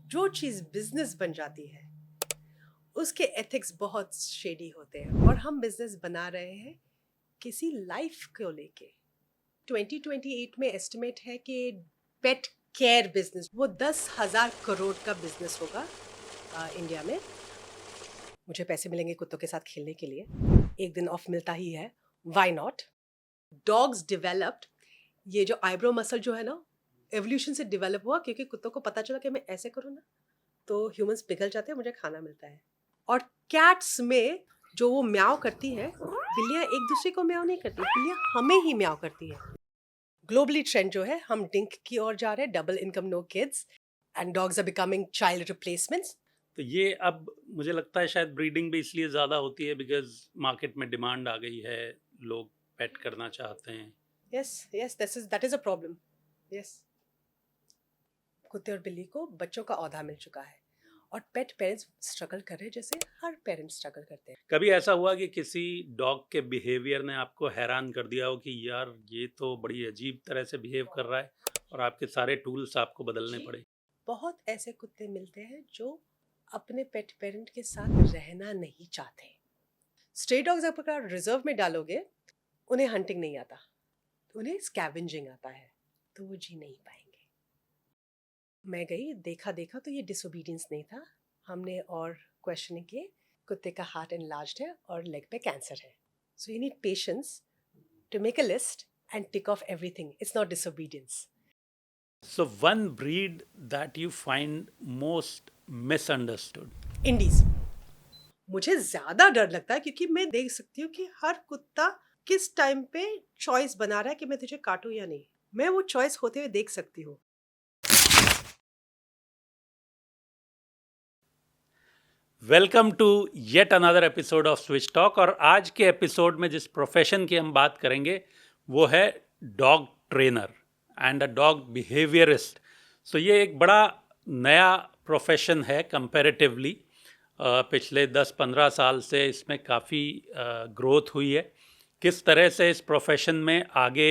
जो चीज़ बिजनेस बन जाती है उसके एथिक्स बहुत शेडी होते हैं और हम बिजनेस बना रहे हैं किसी लाइफ को लेके। 2028 में एस्टिमेट है कि पेट केयर बिजनेस वो 10,000 करोड़ का बिजनेस होगा इंडिया में। मुझे पैसे मिलेंगे कुत्तों के साथ खेलने के लिए, एक दिन ऑफ मिलता ही है, व्हाई नॉट। डॉग्स डेवलप्ड, ये जो आईब्रो मसल जो है ना, एवोल्यूशन से डेवलप हुआ क्योंकि कुत्तों को पता चला कि मैं ऐसे करूँ ना तो ह्यूमंस पिघल जाते हैं, मुझे खाना मिलता है। और कैट्स में जो वो म्याओ करती है, बिल्लियाँ एक दूसरे को म्याओ नहीं करती, बिल्लियाँ हमें ही म्याओ करती है। ग्लोबली ट्रेंड जो है, हम डिंक की ओर जा रहे हैं, double income no kids, and dogs are becoming child replacements. तो ये अब मुझे लगता है शायद ब्रीडिंग भी इसलिए ज़्यादा होती है बिकॉज मार्केट में डिमांड आ गई है, लोग पेट करना चाहते हैं। Yes yes, that is a problem. Yes, कुत्ते और बिल्ली को बच्चों का औधा मिल चुका है और पेट पेरेंट्स स्ट्रगल कर रहे हैं जैसे हर पेरेंट्स स्ट्रगल करते हैं। कभी ऐसा हुआ कि किसी डॉग के बिहेवियर ने आपको हैरान कर दिया हो कि यार ये तो बड़ी अजीब तरह से बिहेव कर रहा है और आपके सारे टूल्स आपको बदलने जी, पड़े? बहुत ऐसे कुत्ते मिलते हैं जो अपने पेट पेरेंट के साथ रहना नहीं चाहते। स्ट्रे डॉग्स अगर रिजर्व में डालोगे, उन्हें हंटिंग नहीं आता, उन्हें स्कैवेंजिंग आता है, तो वो जी नहीं पाएंगे। मैं गई, देखा देखा तो ये डिसोबीडियंस नहीं था। हमने और क्वेश्चनिंग किए, कुत्ते का हार्ट एनलार्ज्ड है और लेग पे कैंसर है। So you need patience to make a list and tick off everything. It's not disobedience. So one breed that you find most misunderstood? Indies मुझे ज्यादा डर लगता है क्योंकि मैं देख सकती हूँ कि हर कुत्ता किस टाइम पे चॉइस बना रहा है कि मैं तुझे काटूं या नहीं। मैं वो चॉइस होते हुए देख सकती हूँ। Welcome to yet another episode of Switch Talk. और आज के एपिसोड में जिस प्रोफेशन की हम बात करेंगे वो है dog trainer and a dog behaviourist. So ये एक बड़ा नया प्रोफेशन है कंपैरेटिवली। पिछले 10-15 साल से इसमें काफ़ी ग्रोथ हुई है। किस तरह से इस प्रोफेशन में आगे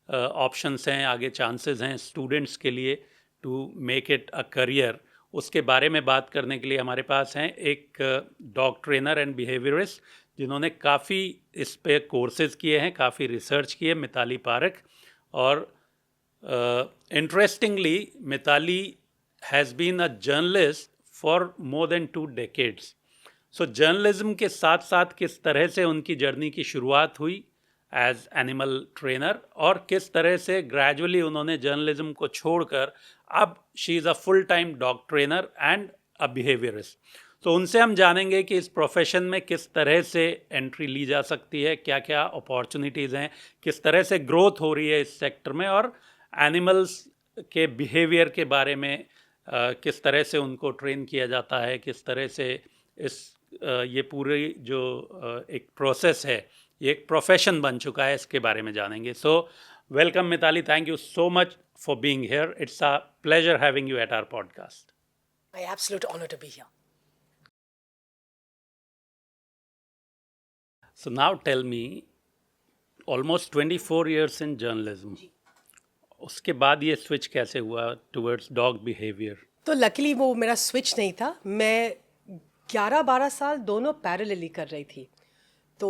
ऑप्शंस हैं, आगे चांसेस हैं स्टूडेंट्स के लिए to make it a career, उसके बारे में बात करने के लिए हमारे पास हैं एक डॉग ट्रेनर एंड बिहेवियरिस्ट जिन्होंने काफ़ी इस पे कोर्सेज किए हैं, काफ़ी रिसर्च की है, मिताली पारख। और interestingly Mitali has been a journalist for more than 2 decades। So journalism के साथ साथ किस तरह से उनकी जर्नी की शुरुआत हुई एज एनिमल ट्रेनर और किस तरह से ग्रेजुअली उन्होंने जर्नलिज्म को छोड़कर अब she is a full time dog trainer and a behaviourist. तो उनसे हम जानेंगे कि इस प्रोफेशन में किस तरह से एंट्री ली जा सकती है, क्या क्या अपॉर्चुनिटीज़ हैं, किस तरह से ग्रोथ हो रही है इस सेक्टर में, और एनिमल्स के बिहेवियर के बारे में किस तरह से उनको ट्रेन किया जाता है, किस तरह से इस ये पूरी जो एक प्रोसेस है, ये एक प्रोफेशन बन चुका है, इसके बारे में जानेंगे। So welcome Mitali, thank you so much for being here. It's a pleasure having you at our podcast. My absolute honour to be here. So now tell me, almost 24 years इन जर्नलिज्म, उसके बाद ये स्विच कैसे हुआ towards dog behaviour? तो luckily वो मेरा switch नहीं था, मैं 11-12 साल दोनों पैरेलली कर रही थी। तो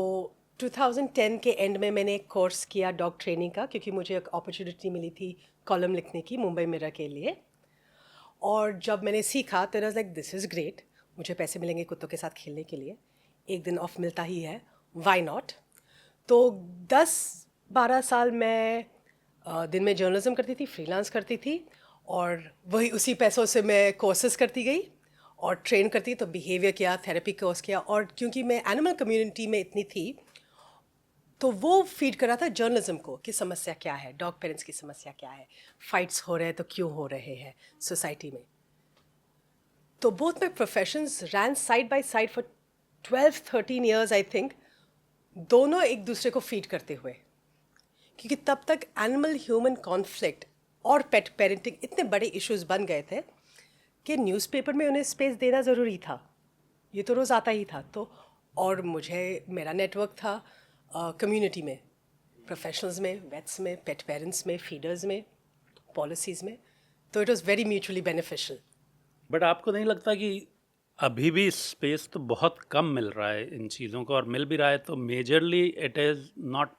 2010 के एंड में मैंने एक कोर्स किया डॉग ट्रेनिंग का, क्योंकि मुझे एक अपॉर्चुनिटी मिली थी कॉलम लिखने की मुंबई मिरर के लिए। और जब मैंने सीखा तो was like this is great, मुझे पैसे मिलेंगे कुत्तों के साथ खेलने के लिए, एक दिन ऑफ मिलता ही है, व्हाई नॉट। तो 10-12 साल मैं दिन में जर्नलिज्म करती थी, फ्रीलांस करती थी, और वही उसी पैसों से मैं कोर्सेज करती गई और ट्रेन करती। तो बिहेवियर किया, थेरेपी कोर्स किया, और क्योंकि मैं एनिमल कम्युनिटी में इतनी थी तो वो फीड कर रहा था जर्नलिज्म को कि समस्या क्या है, डॉग पेरेंट्स की समस्या क्या है, फाइट्स हो रहे हैं तो क्यों हो रहे हैं सोसाइटी में। तो both my professions ran side by side for 12-13 years I think, दोनों एक दूसरे को फीड करते हुए। क्योंकि तब तक एनिमल ह्यूमन कॉन्फ्लिक्ट और पेट पेरेंटिंग इतने बड़े इश्यूज बन गए थे कि न्यूज़पेपर में उन्हें स्पेस देना ज़रूरी था, ये तो रोज़ आता ही था। तो और मुझे मेरा नेटवर्क था कम्युनिटी में, प्रोफेशनल्स में, वेट्स में, पेट पेरेंट्स में, फीडर्स में, पॉलिसीज़ में। तो it was very mutually beneficial. But आपको नहीं लगता कि अभी भी स्पेस तो बहुत कम मिल रहा है इन चीज़ों को, और मिल भी रहा है तो majorly it is not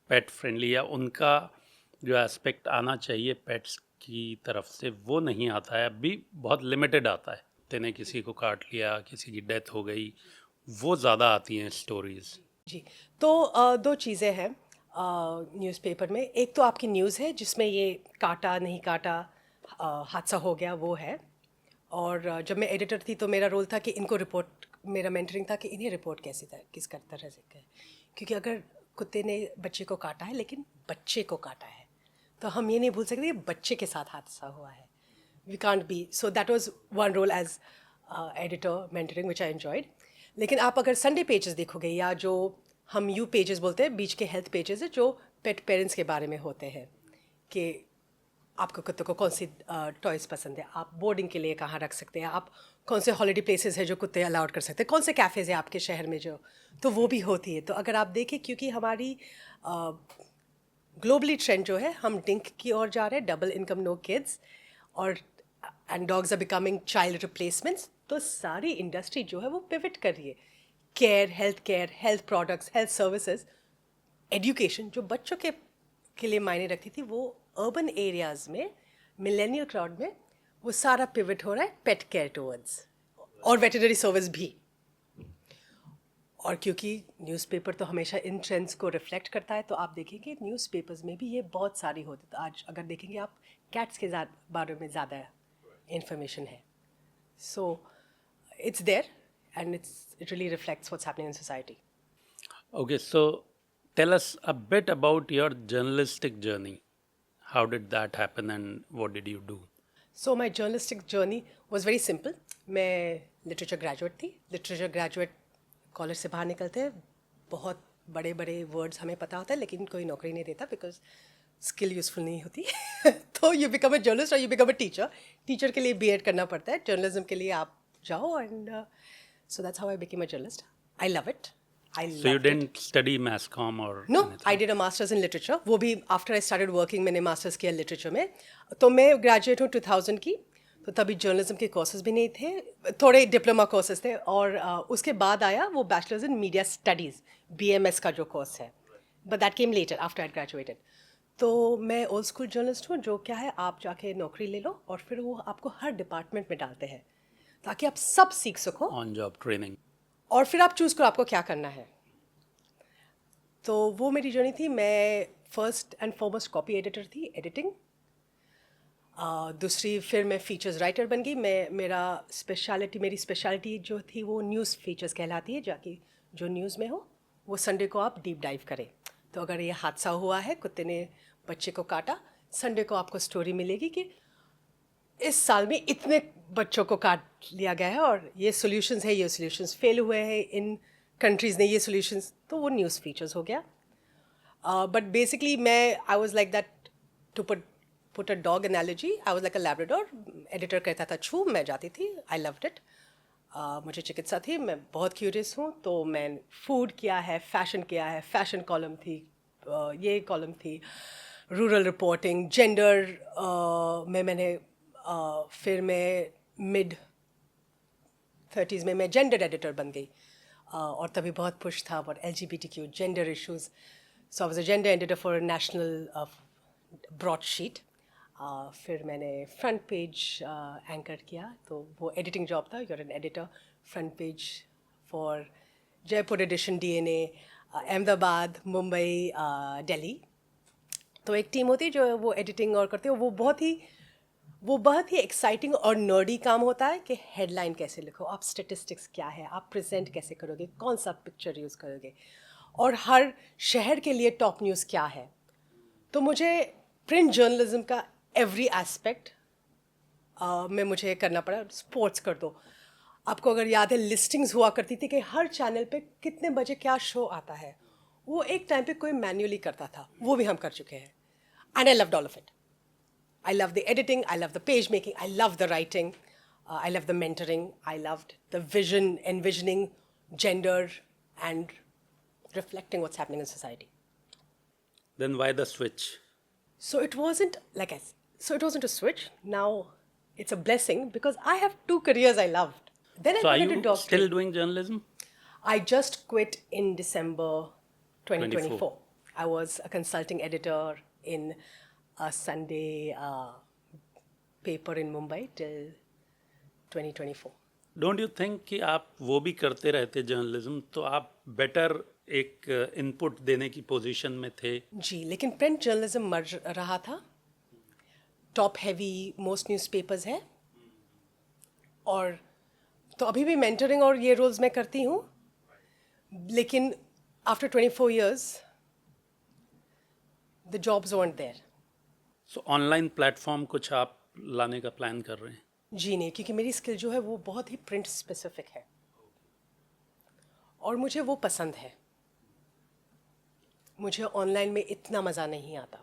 pet friendly, या उनका जो एस्पेक्ट आना चाहिए पेट्स की तरफ से वो नहीं आता है, अभी बहुत लिमिटेड आता है। तेने किसी को काट लिया, किसी की डेथ हो गई, वो ज़्यादा आती हैं स्टोरीज़। जी। तो दो चीज़ें हैं न्यूज़पेपर में। एक तो आपकी न्यूज़ है जिसमें ये काटा नहीं काटा, हादसा हो गया, वो है। और जब मैं एडिटर थी तो मेरा रोल था कि इनको रिपोर्ट, मेरा मेंटरिंग था कि इन्हें रिपोर्ट कैसे था, किस तरह से करें, क्योंकि अगर कुत्ते ने बच्चे को काटा है लेकिन बच्चे को काटा है तो हम ये नहीं भूल सकते कि बच्चे के साथ हादसा हुआ है। We can't be, so that was one role as editor mentoring which I enjoyed. लेकिन आप अगर संडे पेजेस देखोगे, या जो हम यू पेजेस बोलते हैं, बीच के हेल्थ पेजेस है जो पेट पेरेंट्स के बारे में होते हैं, कि आपको कुत्ते को कौन सी टॉयज़ पसंद है, आप बोर्डिंग के लिए कहाँ रख सकते हैं, आप कौन से हॉलीडे प्लेसेस है जो कुत्ते अलाउड कर सकते हैं, कौन से कैफ़ेज़ है आपके शहर में जो, तो वो भी होती है। तो अगर आप देखें, क्योंकि हमारी ग्लोबली ट्रेंड जो है, हम डिंक की ओर जा रहे हैं, डबल इनकम नो किड्स, और and dogs are becoming child replacements, तो सारी इंडस्ट्री जो है वो पिवट कर रही है। Care, health products, health services, education जो बच्चों के लिए मायने रखती थी, वो अर्बन एरियाज़ में, मिलेनियल क्राउड में, वो सारा पिवट हो रहा है पेट केयर टुवर्ड्स, और वेटरनरी सर्विस भी। और क्योंकि न्यूज़पेपर तो हमेशा इन ट्रेंड्स को रिफ्लेक्ट करता है, तो आप देखेंगे न्यूज़पेपर्स में भी ये बहुत सारी होती। तो आज अगर देखेंगे आप, कैट्स के बारे में ज़्यादा इंफॉर्मेशन है। So it's there and it really reflects what's happening in society. Okay, so tell us a bit about your journalistic journey. How did that happen and what did you do? So my journalistic journey was very simple. मैं literature graduate थी। Literature graduate college से बाहर निकलते हैं, बहुत बड़े बड़े words हमें पता होता है लेकिन कोई नौकरी नहीं देता, बिकॉज स्किल यूज़फुल नहीं होती। तो यू बिकम अ जर्नलिस्ट और you become a teacher. Teacher के लिए बीएड करना पड़ता है, जर्नलिज्म के लिए आप जाओ, and so that's how I become a journalist. I love it, I So you love it. didn't study mass comm or no, anything? I did a masters in literature, वो भी after I started working मैंने masters किया literature में। तो मैं graduate हूँ 2000 की, तो तभी जर्नलिज्म के कोर्सेज भी नहीं थे, थोड़े डिप्लोमा कोर्सेज थे, और उसके बाद आया वो bachelors in media studies, BMS का जो कोर्स है, but that came later after I graduated. तो मैं ओल्ड स्कूल जर्नलिस्ट हूँ, जो क्या है, आप जाके नौकरी ले लो और फिर वो आपको हर डिपार्टमेंट में डालते हैं ताकि आप सब सीख सको, On job training. और फिर आप चूज़ करो आपको क्या करना है। तो वो मेरी जर्नी थी। मैं first and foremost copy editor थी, एडिटिंग। दूसरी फिर मैं फीचर्स राइटर बन गई। मेरी स्पेशलिटी जो थी वो न्यूज़ फीचर्स कहलाती है, जाकि जो न्यूज़ में हो वो संडे को आप डीप डाइव करें। तो अगर ये हादसा हुआ है, कुत्ते ने बच्चे को काटा, संडे को आपको स्टोरी मिलेगी कि इस साल में इतने बच्चों को काट लिया गया है और ये सॉल्यूशंस है, ये सॉल्यूशंस फेल हुए हैं, इन कंट्रीज़ ने ये सॉल्यूशंस, तो वो न्यूज़ फीचर्स हो गया। बट बेसिकली मैं I was like that, to put a dog analogy, I was like a Labrador. Editor कहता था छू, मैं जाती थी, आई लव्ड इट। मुझे चिकित्सा थी, मैं बहुत क्यूरियस हूँ, तो मैं फूड किया है, फैशन किया है, फैशन कॉलम थी, ये कॉलम थी, रूरल रिपोर्टिंग, जेंडर में मैंने फिर मैं मिड 30s में मैं जेंडर एडिटर बन गई, और तभी बहुत पुश था और LGBTQ gender issues. So I was a gender editor for national broadsheet. फिर मैंने फ्रंट पेज एंकर किया, तो वो एडिटिंग जॉब था, you're an editor, front page for Jaipur edition, DNA, Ahmedabad, Mumbai, Delhi. तो एक टीम होती है जो वो एडिटिंग और करते हो, वो बहुत ही एक्साइटिंग और नर्डी काम होता है कि हेडलाइन कैसे लिखो, आप स्टेटिस्टिक्स क्या है, आप प्रेजेंट कैसे करोगे, कौन सा पिक्चर यूज़ करोगे, और हर शहर के लिए टॉप न्यूज़ क्या है। तो मुझे प्रिंट जर्नलिज्म का एवरी एस्पेक्ट में मुझे करना पड़ा। स्पोर्ट्स कर दो, आपको अगर याद है लिस्टिंग्स हुआ करती थी कि हर चैनल पे कितने बजे क्या शो आता है, वो एक टाइम पे कोई मैन्युअली करता था, वो भी हम कर चुके हैं, and I loved all of it. I love the editing, I love the page making, I love the writing, I love the mentoring, I loved the envisioning gender and reflecting what's happening in society. Then why the switch? So it wasn't a switch. Now It's a blessing because I have two careers I loved. Then I So are got into you doctoring. still doing journalism? I just quit in December 2024. 24. I was a consulting editor in a Sunday paper in Mumbai till 2024. Don't you think कि आप वो भी करते रहते journalism तो आप better एक input देने की पोजीशन में थे? जी, लेकिन प्रिंट जर्नलिज्म मर रहा था. टॉप हैवी मोस्ट न्यूज़पेपर्स है और तो अभी भी मेंटरिंग और ये रोल्स मैं करती हूँ, लेकिन after 24 years the jobs weren't there. So online platform कुछ आप लाने का प्लान कर रहे हैं? जी नहीं, क्योंकि मेरी स्किल जो है वो बहुत ही प्रिंट स्पेसिफिक है और मुझे वो पसंद है. मुझे ऑनलाइन में इतना मज़ा नहीं आता.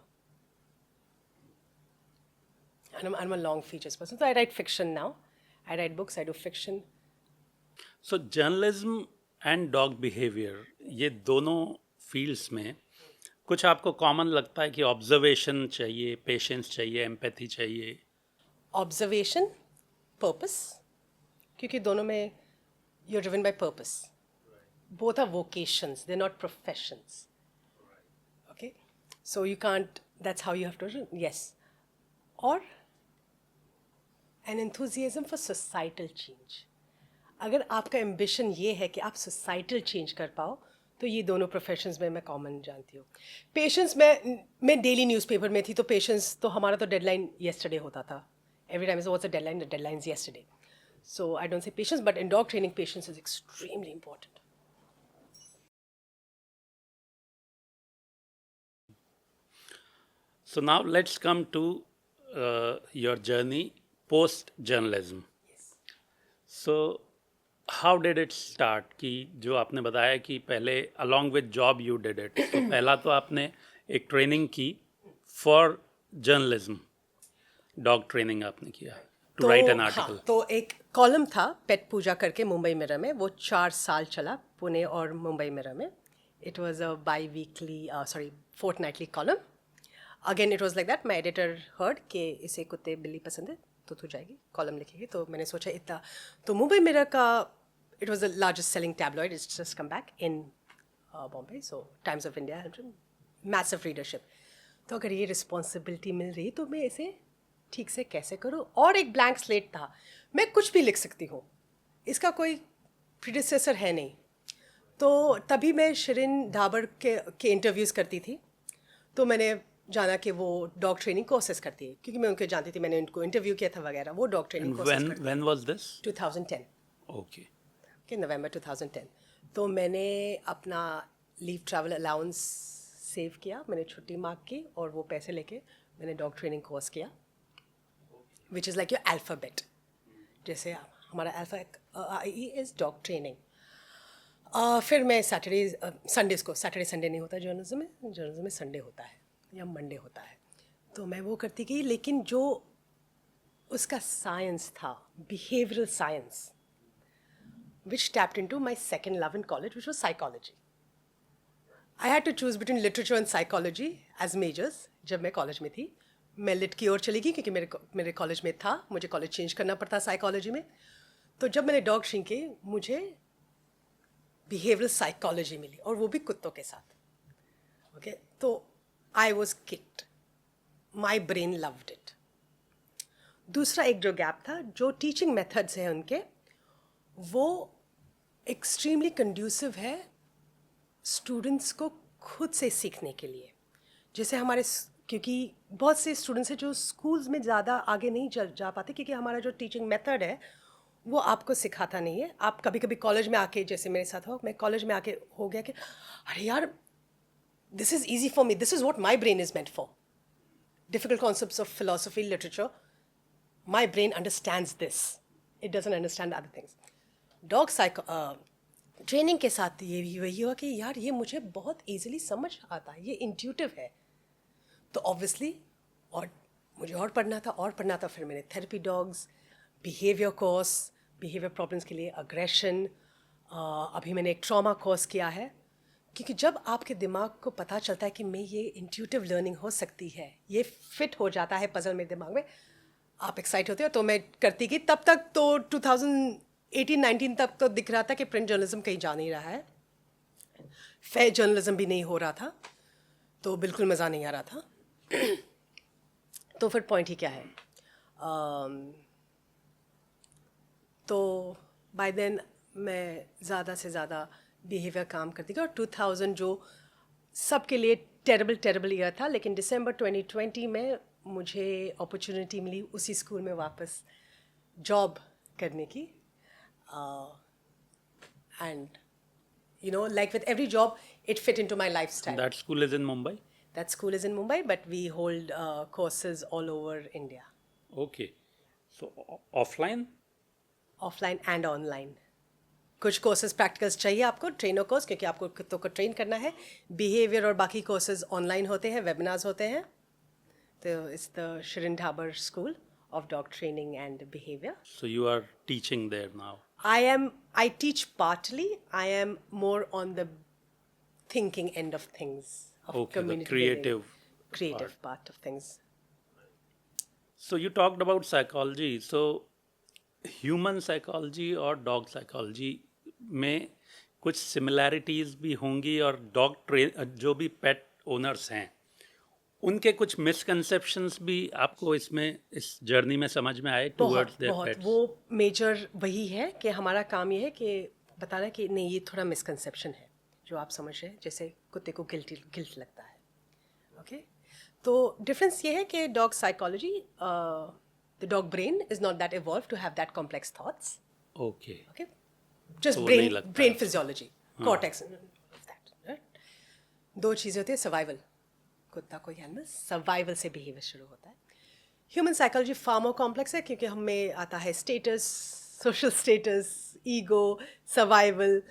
I'm a long features person. So I write fiction now. I write books, I do fiction. So journalism and dog behaviour, ये दोनों फील्ड्स में कुछ आपको कॉमन लगता है कि ऑब्जर्वेशन चाहिए, पेशेंस चाहिए, एम्पैथी चाहिए? Observation, purpose. क्योंकि दोनों में you're driven by purpose. Both are vocations, they're not professions. Okay? So you can't, that's how you have to, yes. Or an enthusiasm for societal change. अगर आपका ambition ये है कि आप सोसाइटल चेंज कर पाओ तो ये दोनों प्रोफेशंस में मैं कॉमन जानती हूँ. पेशेंस मैं डेली न्यूज़पेपर में थी तो पेशेंस तो हमारा तो डेडलाइन येस्टरडे होता था. Every time is what's the deadline? The deadline is yesterday. So I don't say patience, but in dog training patience is extremely important. So now let's come to your journey post journalism. So how did it start? कि जो आपने बताया कि पहले along with job you did it. तो पहला तो आपने एक ट्रेनिंग की for journalism, डॉग ट्रेनिंग आपने किया to write an article. हाँ, तो एक कॉलम था पेट पूजा करके मुंबई मिरर में. वो 4 साल चला पुणे और मुंबई मिरर में. It was a by weekly fortnightly column. Again it was like that. My editor heard कि इसे कुत्ते बिल्ली पसंद है तो तू जाएगी कॉलम लिखेगी. तो मैंने सोचा इतना तो मुंबई मिरर का it was the largest selling tabloid. It's just come back in Bombay. So times of India massive readership. तो अगर ये रिस्पॉन्सिबिलिटी मिल रही तो मैं इसे ठीक से कैसे करूँ. और एक ब्लैंक स्लेट था, मैं कुछ भी लिख सकती हूँ, इसका कोई प्रीडिसेसर है नहीं. तो तभी मैं शिरीन ढाबर के इंटरव्यूज़ करती थी. तो मैंने जाना कि वो डॉग ट्रेनिंग कोर्सेस करती है क्योंकि मैं उनको जानती थी, मैंने उनको इंटरव्यू किया था वगैरह. वो डॉग ट्रेनिंग कोर्सेस करती when was this? 2010 Okay. कि नवंबर 2010. तो मैंने अपना लीव ट्रैवल अलाउंस सेव किया, मैंने छुट्टी मांग की और वो पैसे लेके मैंने डॉग ट्रेनिंग कोर्स किया, which is like your alphabet. जैसे हमारा alpha E is dog training. फिर मैं संडेज़ को, सैटरडे संडे नहीं होता जर्नलिज्म में संडे होता है या मंडे होता है. तो मैं वो करती गई. लेकिन जो उसका साइंस था, behavioural science, which tapped into my second love in college, which was psychology. I had to choose between literature and psychology as majors. जब मैं कॉलेज में थी मैं लिट की ओर चली गई क्योंकि मेरे कॉलेज में था, मुझे कॉलेज चेंज करना पड़ता साइकोलॉजी में. तो जब मैंने डॉग ट्रेनिंग की मुझे बिहेवियरल साइकोलॉजी मिली और वो भी कुत्तों के साथ. ओके, तो I was kicked. My brain loved it. दूसरा एक जो गैप था, जो टीचिंग मेथड्स हैं उनके, वो एक्सट्रीमली कंड्यूसिव है स्टूडेंट्स को खुद से सीखने के लिए. जैसे हमारे, क्योंकि बहुत से स्टूडेंट्स हैं जो स्कूल्स में ज़्यादा आगे नहीं जा पाते क्योंकि हमारा जो टीचिंग मेथड है वो आपको सिखाता नहीं है. आप कभी कभी कॉलेज में आके, जैसे मेरे साथ हो, मैं कॉलेज में आके हो गया कि अरे यार this is easy for me, this is what my brain is meant for. Difficult concepts of philosophy, literature, my brain understands this, it doesn't understand other things. Dog training के साथ ये भी वही हुआ कि यार ये मुझे बहुत ईजिली समझ आता है, ये इंट्यूटिव है. तो ऑब्वियसली और मुझे और पढ़ना था. फिर मैंने therapy dogs, behaviour course, behaviour problems के लिए, अग्रेशन. अभी मैंने एक ट्रॉमा कोर्स किया है क्योंकि जब आपके दिमाग को पता चलता है कि मैं ये इंट्यूटिव लर्निंग हो सकती है, ये फिट हो जाता है पजल मेरे दिमाग में, आप एक्साइट होते हो, तो मैं करती गई। तब तक तो 2018-19 तक तो दिख रहा था कि प्रिंट जर्नलिज्म कहीं जा नहीं रहा है, फेयर जर्नलिज्म भी नहीं हो रहा था, तो बिल्कुल मज़ा नहीं आ रहा था। तो फिर पॉइंट ही क्या है, तो बाय देन मैं ज़्यादा से ज़्यादा बिहेवियर काम करती गई, और 2000 जो सबके लिए टेरेबल ईयर था, लेकिन दिसंबर 2020 में मुझे अपॉर्चुनिटी मिली उसी स्कूल में वापस जॉब करने की। And you know, like with every job, it fit into my lifestyle. That school is in Mumbai? That school is in Mumbai, but we hold courses all over India, Okay. So offline? offline and online. कुछ courses practicals चाहिए आपको, trainer course, क्योंकि आपको कुत्तों को train करना है। Behaviour और बाकी कोर्सेज ऑनलाइन होते हैं, वेबिनार्स होते हैं। तो it's the Shirin Dhabar school of dog training and behaviour. So you are teaching there now? I teach partly. I am more on the thinking end of things, of Okay, the community creative building, part of things. So you talked about psychology. So human psychology और dog psychology में कुछ similarities भी होंगी, और dog जो भी पेट owners हैं उनके कुछ मिसकंसेप्शंस भी आपको इसमें इस जर्नी में समझ में आए टुवर्ड्स देयर बहुत पेट्स? वो मेजर वही है कि हमारा काम ये है कि बताना कि नहीं, ये थोड़ा मिसकंसेप्शन है जो आप समझ रहे हैं, जैसे कुत्ते को गिल्ट लगता है। ओके, तो डिफरेंस ये है कि dog psychology, the dog brain is not that evolve to have that complex thoughts. Okay, okay, just तो वो नहीं ब्रेन लगता। फिजियोलॉजी, कॉर्टेक्स, दो चीज़ें होती है। सर्वाइवल, कुत्ता कोई एनिमल सर्वाइवल से बिहेवियर शुरू होता है। Human psychology far more complex है, क्योंकि हमें आता है status, social status, ego, survival,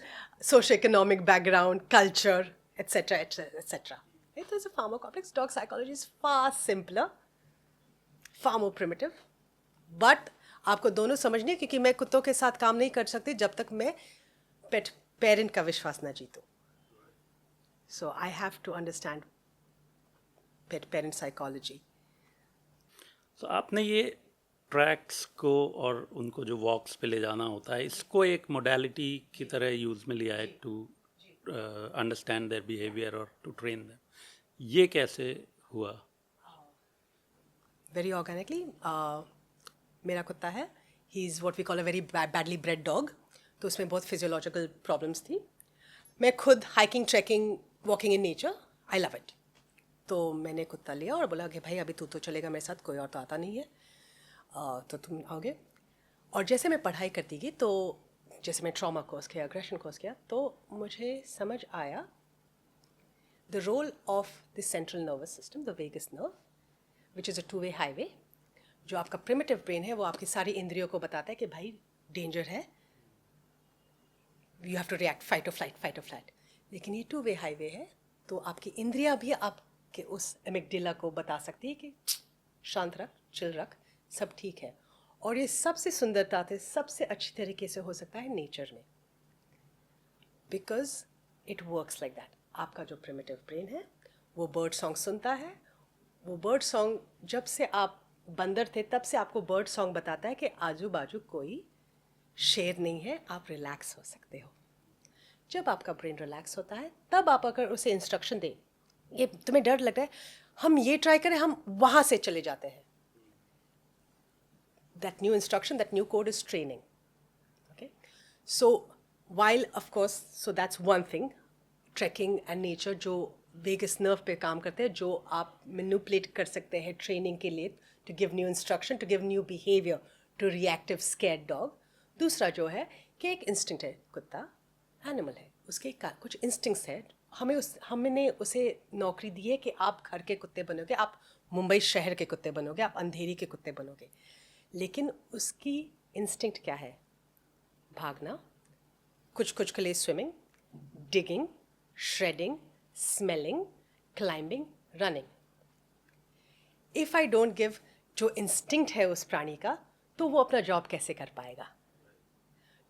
socio economic background, culture, etcetera etcetera. तो it's far more complex. Dog psychology is far simpler, far more primitive, but आपको दोनों समझने, क्योंकि मैं कुत्तों के साथ काम नहीं कर सकती जब तक मैं पेरेंट का विश्वास ना जीतूँ। So I have to understand parent psychology. तो आपने ये ट्रैक्स को और उनको जो वॉक्स पे ले जाना होता है, इसको एक मोडालिटी की तरह यूज़ में लिया है टू अंडरस्टैंड देयर बिहेवियर और टू ट्रेन देम। ये कैसे हुआ? Very organically. मेरा कुत्ता है, he is what we call a very badly bred dog, तो उसमें बहुत फिजियोलॉजिकल प्रॉब्लम्स थी। मैं खुद hiking, trekking, walking in nature, I love it. तो मैंने कुत्ता लिया और बोला कि भाई अभी तू तो चलेगा मेरे साथ, कोई और तो आता नहीं है, तो तुम आओगे। और जैसे मैं पढ़ाई करती गई, तो जैसे मैं ट्रॉमा कोर्स किया, एग्रेशन कोर्स किया, तो मुझे समझ आया the role of the central nervous system, the vagus nerve, which is a two way highway. जो आपका प्रिमिटिव ब्रेन है वो आपकी सारी इंद्रियों को बताता है कि भाई डेंजर है, you have to react, fight और फ्लाइट, फाइट और फ्लाइट। लेकिन ये टू वे हाईवे है, तो आपकी इंद्रियां भी आपके उस एमिगडाला को बता सकती है कि शांत रख, चिल रख, सब ठीक है। और ये सबसे सुंदरता से, सबसे अच्छी तरीके से हो सकता है नेचर में, because it works like that. आपका जो प्रिमिटिव ब्रेन है वो बर्ड सॉन्ग सुनता है, वो बर्ड सॉन्ग, जब से आप बंदर थे तब से आपको बर्ड सॉन्ग बताता है कि आजू बाजू कोई शेर नहीं है, आप रिलैक्स हो सकते हो। जब आपका ब्रेन रिलैक्स होता है, तब आप अगर उसे इंस्ट्रक्शन दें, ये तुम्हें डर लग रहा है, हम ये ट्राई करें, हम वहाँ से चले जाते हैं। That new instruction, that new code is training. Okay, so while of course, so that's one thing, tracking and nature जो वेगस नर्व पे काम करते हैं, जो आप मैनिपुलेट कर सकते हैं ट्रेनिंग के लिए, to give new instruction, to give new behaviour to reactive scared dog. दूसरा जो है कि एक इंस्टिंक्ट है, कुत्ता एनिमल है, उसके कुछ इंस्टिंक्ट्स है। हमने उसे नौकरी दी है कि आप घर के कुत्ते बनोगे, आप मुंबई शहर के कुत्ते बनोगे, आप अंधेरी के कुत्ते बनोगे। लेकिन उसकी इंस्टिंक्ट क्या है? भागना, कुछ के लिए swimming, digging, shredding, smelling, climbing, running. If I don't give जो इंस्टिंक्ट है उस प्राणी का, तो वो अपना जॉब कैसे कर पाएगा?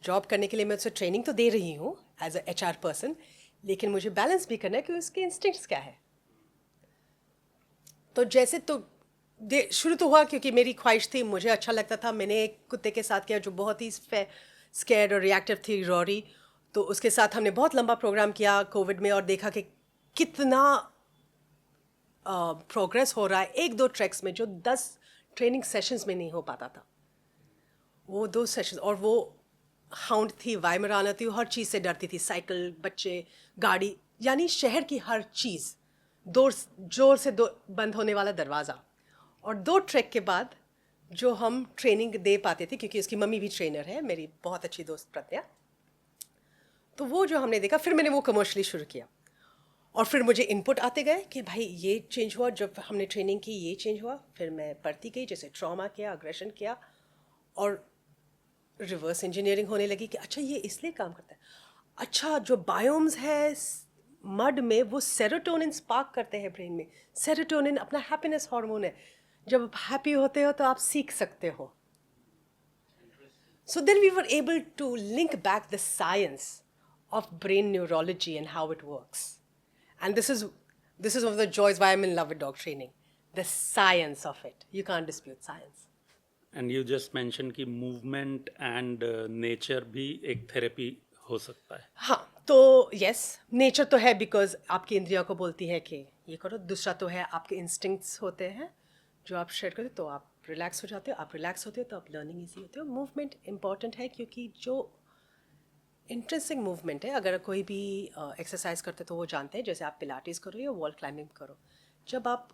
जॉब करने के लिए मैं उसे ट्रेनिंग तो दे रही हूँ एज अ HR पर्सन, लेकिन मुझे बैलेंस भी करना है कि उसके इंस्टिंक्ट्स क्या है। तो जैसे तो शुरू तो हुआ क्योंकि मेरी ख्वाहिश थी, मुझे अच्छा लगता था। मैंने एक कुत्ते के साथ किया जो बहुत ही स्कैर्ड और रिएक्टिव थी, रॉरी। तो उसके साथ हमने बहुत लंबा प्रोग्राम किया कोविड में और देखा कि कितना प्रोग्रेस हो रहा है एक दो ट्रैक्स में जो 10 ट्रेनिंग सेशंस में नहीं हो पाता था। वो 2 सेशंस, और वो हाउंड थी, वाइमराना थी, वो हर चीज़ से डरती थी, साइकिल, बच्चे, गाड़ी, यानी शहर की हर चीज़, जोर जोर से बंद होने वाला दरवाज़ा। और 2 ट्रैक के बाद जो हम ट्रेनिंग दे पाते थे, क्योंकि उसकी मम्मी भी ट्रेनर है, मेरी बहुत अच्छी दोस्त प्रत्या, तो वो जो हमने देखा, फिर मैंने वो कमर्शियली शुरू किया। और फिर मुझे इनपुट आते गए कि भाई ये चेंज हुआ, जब हमने ट्रेनिंग की ये चेंज हुआ। फिर मैं पढ़ती गई, जैसे ट्रॉमा किया, अग्रेशन किया, और रिवर्स इंजीनियरिंग होने लगी कि अच्छा ये इसलिए काम करता है। अच्छा, जो बायोम्स है मड में, वो सेरोटोनिन स्पार्क करते हैं ब्रेन में। सेरोटोनिन अपना हैप्पीनेस हार्मोन है, जब आप हैप्पी होते हो तो आप सीख सकते हो। So then we were able to link back the science of brain neurology and how it works. And this is one of the joys why I'm in love with dog training. The science of it. You can't dispute science. And you just mention कि movement and nature भी एक therapy हो सकता है. हाँ, तो yes, nature तो है, बिकॉज आपकी इंद्रियों को बोलती है कि ये करो। दूसरा तो है आपके इंस्टिंक्ट्स होते हैं जो आप शेयर करते हो, तो आप रिलैक्स हो जाते हो। आप रिलैक्स होते हो तो आप लर्निंग ईजी होते हो। मूवमेंट इंपॉर्टेंट है, क्योंकि जो इंटरेस्टिंग मूवमेंट है, अगर कोई भी एक्सरसाइज करते तो वो जानते हैं, जैसे आप पिलाटेस करो या वॉल क्लाइंबिंग करो, जब आप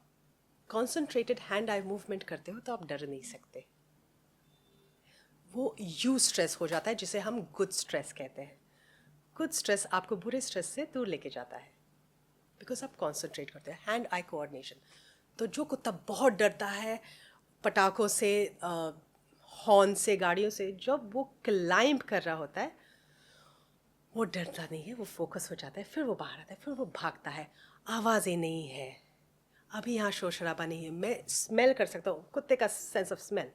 कॉन्सेंट्रेटेड हैंड आई मूवमेंट करते हो तो आप डर नहीं सकते। वो यू स्ट्रेस हो जाता है, जिसे हम गुड स्ट्रेस कहते हैं। गुड स्ट्रेस आपको बुरे स्ट्रेस से दूर लेके जाता है, बिकॉज आप कॉन्सेंट्रेट करते हैं। Hand eye coordination. तो जो कुत्ता बहुत डरता है पटाखों से, हॉर्न से, गाड़ियों से, जब वो क्लाइंब कर रहा होता है, वो डरता नहीं है, वो फोकस हो जाता है, फिर वो बाहर आता है, फिर वो भागता है। आवाज़ें नहीं है, अभी यहाँ शोर शराबा नहीं है। मैं स्मेल कर सकता हूँ, कुत्ते का sense of smell,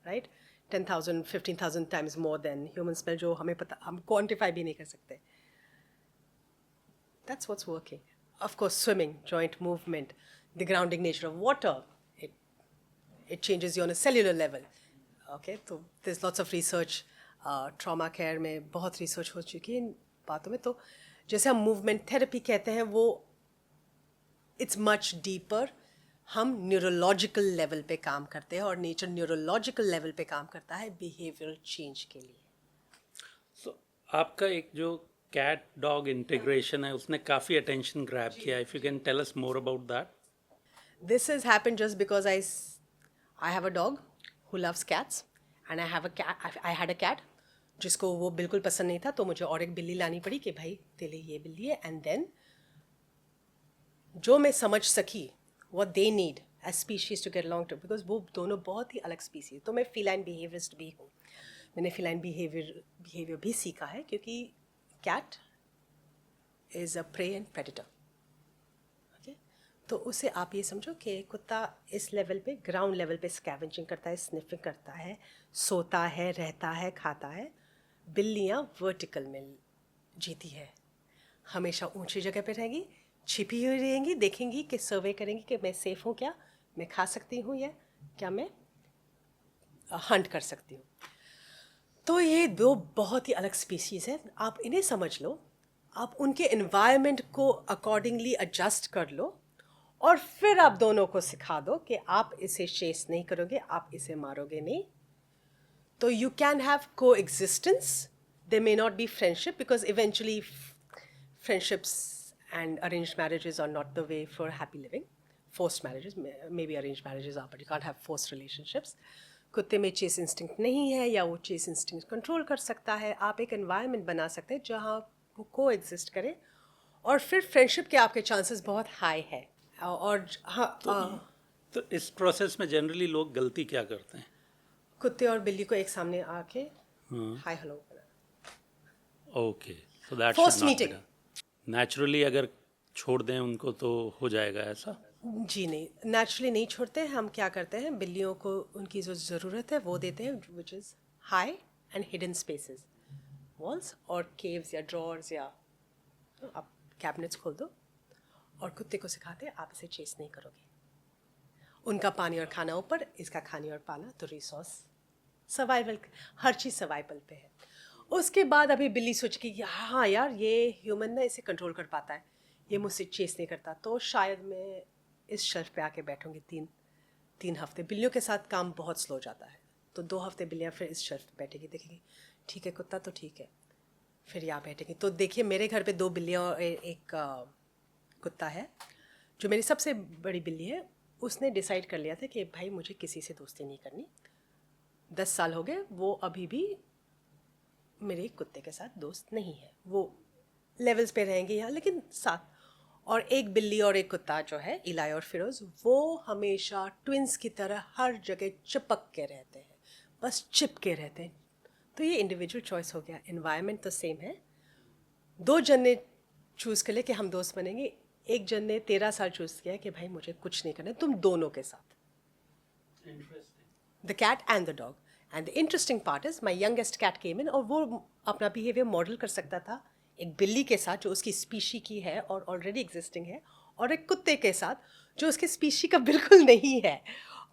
right, 10,000 15,000 times more than human smell, जो हमें पता, हम क्वान्टिफाई भी नहीं कर सकते। That's what's working. Of course, swimming, joint movement, the grounding nature of water, it changes you on a cellular level. Okay, so there's lots of research, trauma care में बहुत research हो चुकी है इन बातों में। तो जैसे हम मूवमेंट थेरेपी कहते हैं, वो इट्स मच डीपर। हम न्यूरोलॉजिकल लेवल पे काम करते हैं, और नेचर न्यूरोलॉजिकल लेवल पे काम करता है बिहेवियरल चेंज के लिए। सो आपका एक जो कैट डॉग इंटीग्रेशन है उसने काफ़ी अटेंशन ग्रैब किया. If you can tell us more about that. This has happened just because I have a dog who loves cats, and I have a cat. I had a cat जिसको वो बिल्कुल पसंद नहीं था, तो मुझे और एक बिल्ली लानी पड़ी कि भाई तेरे लिए ये बिल्ली है। एंड देन जो मैं समझ सकी what they need as species to get along to, because वो दोनों बहुत ही अलग स्पीसीज। तो मैं feline behaviorist भी हूँ, मैंने feline behavior भी सीखा है, क्योंकि cat is a prey and predator. तो उसे आप ये समझो कि कुत्ता इस लेवल पे, ग्राउंड लेवल पे स्कैवेंजिंग करता है, स्निफिंग करता है, सोता है, रहता है, खाता है। बिल्लियाँ वर्टिकल में जीती है, हमेशा ऊंची जगह पे रहेंगी, छिपी हुई रहेंगी, देखेंगी कि सर्वे करेंगी कि मैं सेफ हूँ क्या, मैं खा सकती हूँ, या क्या मैं हंट कर सकती हूँ। तो ये दो बहुत ही अलग स्पीसीज़ हैं। आप इन्हें समझ लो, आप उनके एनवायरनमेंट को अकॉर्डिंगली एडजस्ट कर लो, और फिर आप दोनों को सिखा दो कि आप इसे चेस नहीं करोगे, आप इसे मारोगे नहीं। तो you can have coexistence, they may not be friendship, because eventually friendships and arranged marriages are not the way for happy living. Forced marriages may be, arranged marriages are, but you can't have forced relationships. कुत्ते में chess instinct नहीं है, या वो chess instinct control कर सकता है। आप एक एनवायरनमेंट बना सकते हैं जहाँ वो को एग्जिस्ट करें, और फिर फ्रेंडशिप के आपके चांसेस बहुत हाई है। और हाँ, तो इस प्रोसेस में जनरली लोग गलती क्या करते हैं? कुत्ते और बिल्ली को एक सामने आके hi hello okay, so that Forced should not be meeting. Done. Naturally अगर छोड़ दें उनको तो हो जाएगा ऐसा? जी नहीं, नेचुरली नहीं छोड़ते हैं। हम क्या करते हैं, बिल्लियों को उनकी जो ज़रूरत है वो देते हैं, which is high and hidden spaces, walls और केव्स या ड्रॉर्स, या आप कैबिनेट्स खोल दो, और कुत्ते को सिखाते हैं आप इसे चेस नहीं करोगे। उनका पानी और खाना ऊपर, इसका खाने और पाना, तो रिसोर्स सर्वाइवल, हर चीज़ सर्वाइवल पे है। उसके बाद अभी बिल्ली सोच की कि हाँ यार ये ह्यूमन ना इसे कंट्रोल कर पाता है, ये मुझसे चेस नहीं करता, तो शायद मैं इस शेल्फ पे आके बैठूंगी 3 हफ्ते। बिल्लियों के साथ काम बहुत स्लो जाता है, तो 2 हफ्ते बिल्लियाँ फिर इस शेल्फ पे बैठेगी, देखेगी ठीक है कुत्ता तो ठीक है, फिर यहाँ बैठेगी। तो देखिए मेरे घर पे 2 बिल्लियाँ और एक कुत्ता है। जो मेरी सबसे बड़ी बिल्ली है उसने डिसाइड कर लिया था कि भाई मुझे किसी से दोस्ती नहीं करनी। 10 साल हो गए, वो अभी भी मेरे कुत्ते के साथ दोस्त नहीं है, वो लेवल्स पे रहेंगे यहाँ लेकिन साथ। और एक बिल्ली और एक कुत्ता जो है इलाई और फिरोज़, वो हमेशा ट्विंस की तरह हर जगह चिपक के रहते हैं, बस चिपके रहते हैं। तो ये इंडिविजुअल चॉइस हो गया, एनवायरनमेंट तो सेम है। 2 जन ने चूज़ कर लिया कि हम दोस्त बनेंगे, एक जन ने 13 साल चूज़ किया कि भाई मुझे कुछ नहीं करना है तुम दोनों के साथ, the cat and the dog. And the interesting part is my youngest cat came in, और वो अपना बिहेवियर मॉडल कर सकता था एक बिल्ली के साथ जो उसकी स्पीशी की है और ऑलरेडी एग्जिस्टिंग है, और एक कुत्ते के साथ जो उसके स्पीशी का बिल्कुल नहीं है।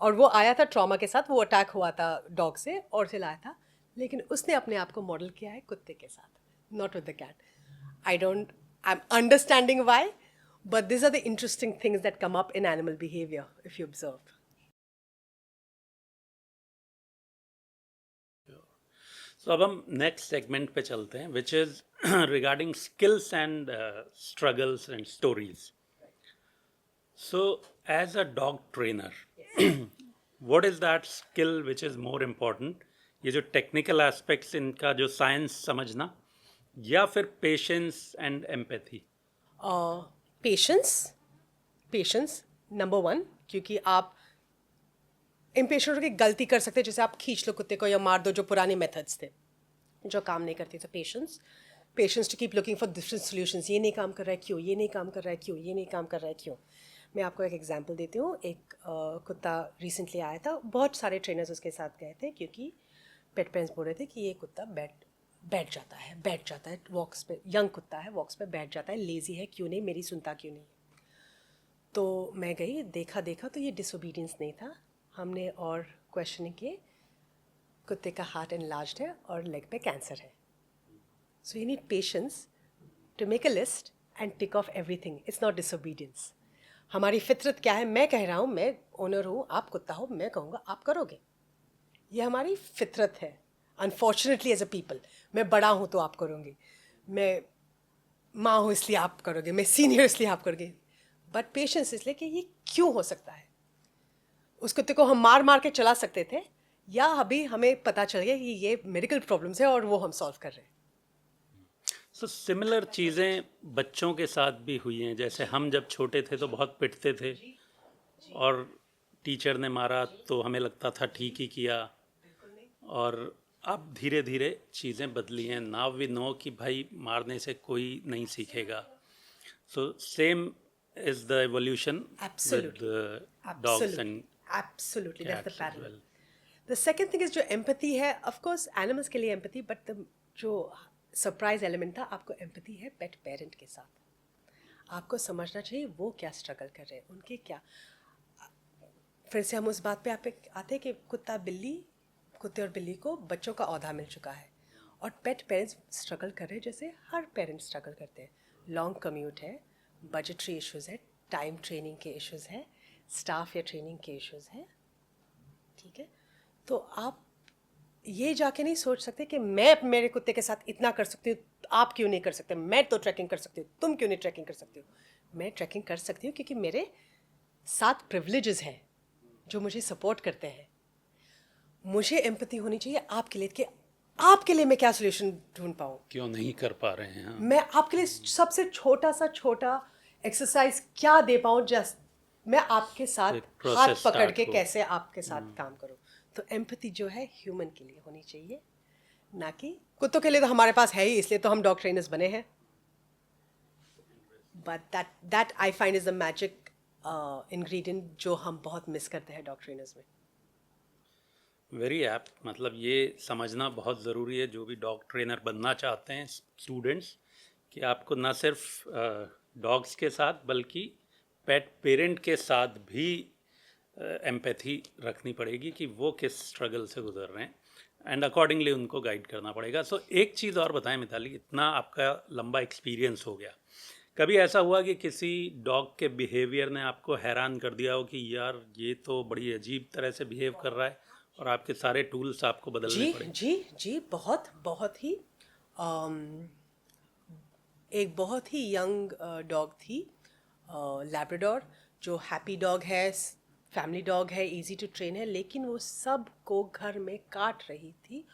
और वो आया था ट्रॉमा के साथ, वो अटैक हुआ था डॉग से और से लाया था, लेकिन उसने अपने आप को मॉडल किया है कुत्ते के साथ, not with the cat. I'm understanding why, but these are the interesting things that come up in animal behavior if you observe. तो अब हम नेक्स्ट सेगमेंट पे चलते हैं, which is regarding skills and struggles and stories. So as a dog trainer, what is that skill which is more important? ये जो technical aspects, इनका जो साइंस समझना, या फिर patience and empathy? Patience number 1, क्योंकि आप इम्पेशेंट होकर गलती कर सकते हैं, जैसे आप खींच लो कुत्ते को या मार दो, जो पुराने मेथड्स थे जो काम नहीं करते थे। Patience to keep looking for different solutions, ये नहीं काम कर रहा है क्यों, ये नहीं काम कर रहा है क्यों, ये नहीं काम कर रहा है क्यों। मैं आपको एक एग्जांपल देती हूँ। एक कुत्ता रिसेंटली आया था, बहुत सारे ट्रेनर्स उसके साथ गए थे क्योंकि पेट पेरेंट्स बोल रहे थे कि ये कुत्ता बैठ जाता है वॉक्स पे, यंग कुत्ता है, वॉक्स पे बैठ जाता है, लेज़ी है, क्यों नहीं, मेरी सुनता क्यों नहीं। तो मैं गई, देखा तो ये डिसोबीडियंस नहीं था। हमने और क्वेश्चनिंग किए, कुत्ते का हार्ट एनलार्ज्ड है और लेग पे कैंसर है। So you need patience to make a list and tick off everything. It's not disobedience. हमारी फितरत क्या है, मैं कह रहा हूँ, मैं ओनर हूँ, आप कुत्ता हो, मैं कहूँगा आप करोगे, ये हमारी फितरत है। अनफॉर्चुनेटली एज अ पीपल, मैं बड़ा हूँ तो आप करोगे, मैं माँ हूँ इसलिए आप करोगे, मैं सीनियर इसलिए आप करोगे। बट पेशेंस इसलिए कि ये क्यों हो सकता है। उस कुत्ते को हम मार के चला सकते थे, या अभी हमें पता चल गया कि ये मेडिकल प्रॉब्लम्स है और वो हम सॉल्व कर रहे हैं। सो सिमिलर चीज़ें बच्चों के साथ भी हुई हैं। जैसे हम जब छोटे थे तो बहुत पिटते थे, और टीचर ने मारा तो हमें लगता था ठीक ही किया, और अब धीरे धीरे चीज़ें बदली हैं। नाउ वी नो कि भाई मारने से कोई नहीं सीखेगा। So same is the evolution with dogs and Absolutely, that's the cats as parallel. well. The second thing is जो एम्पैथी है, ऑफ कोर्स एनिमल्स के लिए एम्पैथी, बट जो सरप्राइज एलिमेंट था, आपको एम्पैथी है पेट पेरेंट के साथ। आपको समझना चाहिए वो क्या स्ट्रगल कर रहे हैं, उनके क्या। फिर से हम उस बात पे आते हैं कि कुत्ते और बिल्ली को बच्चों का औहदा मिल चुका है, और पेट पेरेंट्स स्ट्रगल कर रहे हैं जैसे हर पेरेंट स्ट्रगल करते हैं। लॉन्ग कम्यूट है, बजटरी इश्यूज़ है, टाइम ट्रेनिंग के इश्यूज़ हैं, स्टाफ या ट्रेनिंग के इश्यूज़ हैं, ठीक है। तो आप ये जाके नहीं सोच सकते कि मैं मेरे कुत्ते के साथ इतना कर सकती हूँ, आप क्यों नहीं कर सकते, मैं तो ट्रैकिंग कर सकती हूँ, तुम क्यों नहीं ट्रैकिंग कर सकती हो। मैं ट्रैकिंग कर सकती हूँ क्योंकि मेरे साथ प्रिविलेजेस हैं जो मुझे सपोर्ट करते हैं। मुझे एम्पैथी होनी चाहिए आपके लिए कि आपके लिए मैं क्या सोल्यूशन ढूंढ पाऊँ, क्यों नहीं कर पा रहे हैं। हाँ। मैं आपके लिए सबसे छोटा एक्सरसाइज क्या दे पाऊँ, जस्ट मैं आपके साथ एक हाथ process पकड़ start के हो। कैसे आपके साथ काम करूँ। तो एम्पैथी जो है ह्यूमन के लिए होनी चाहिए, ना कि कुत्तों के लिए। तो हमारे पास है ही, इसलिए तो हम डॉग ट्रेनर्स बने हैं। But that I find is the magic ingredient जो हम बहुत मिस करते हैं डॉग ट्रेनर्स में। Very apt. मतलब ये समझना बहुत ज़रूरी है जो भी डॉग ट्रेनर बनना चाहते हैं स्टूडेंट्स, कि आपको ना सिर्फ डॉग्स के साथ बल्कि पेट पेरेंट के साथ भी एम्पैथी रखनी पड़ेगी कि वो किस स्ट्रगल से गुजर रहे हैं एंड अकॉर्डिंगली उनको गाइड करना पड़ेगा. सो एक चीज़ और बताएं मिताली, इतना आपका लंबा एक्सपीरियंस हो गया, कभी ऐसा हुआ कि किसी डॉग के बिहेवियर ने आपको हैरान कर दिया हो कि यार ये तो बड़ी अजीब तरह से बिहेव कर रहा है और आपके सारे टूल्स आपको बदलने जी पड़े? जी जी, बहुत बहुत ही एक बहुत ही यंग डॉग थी, लैब्राडोर, जो हैप्पी डॉग है, फैमिली डॉग है, इजी टू ट्रेन है, लेकिन वो सब को घर में काट रही थी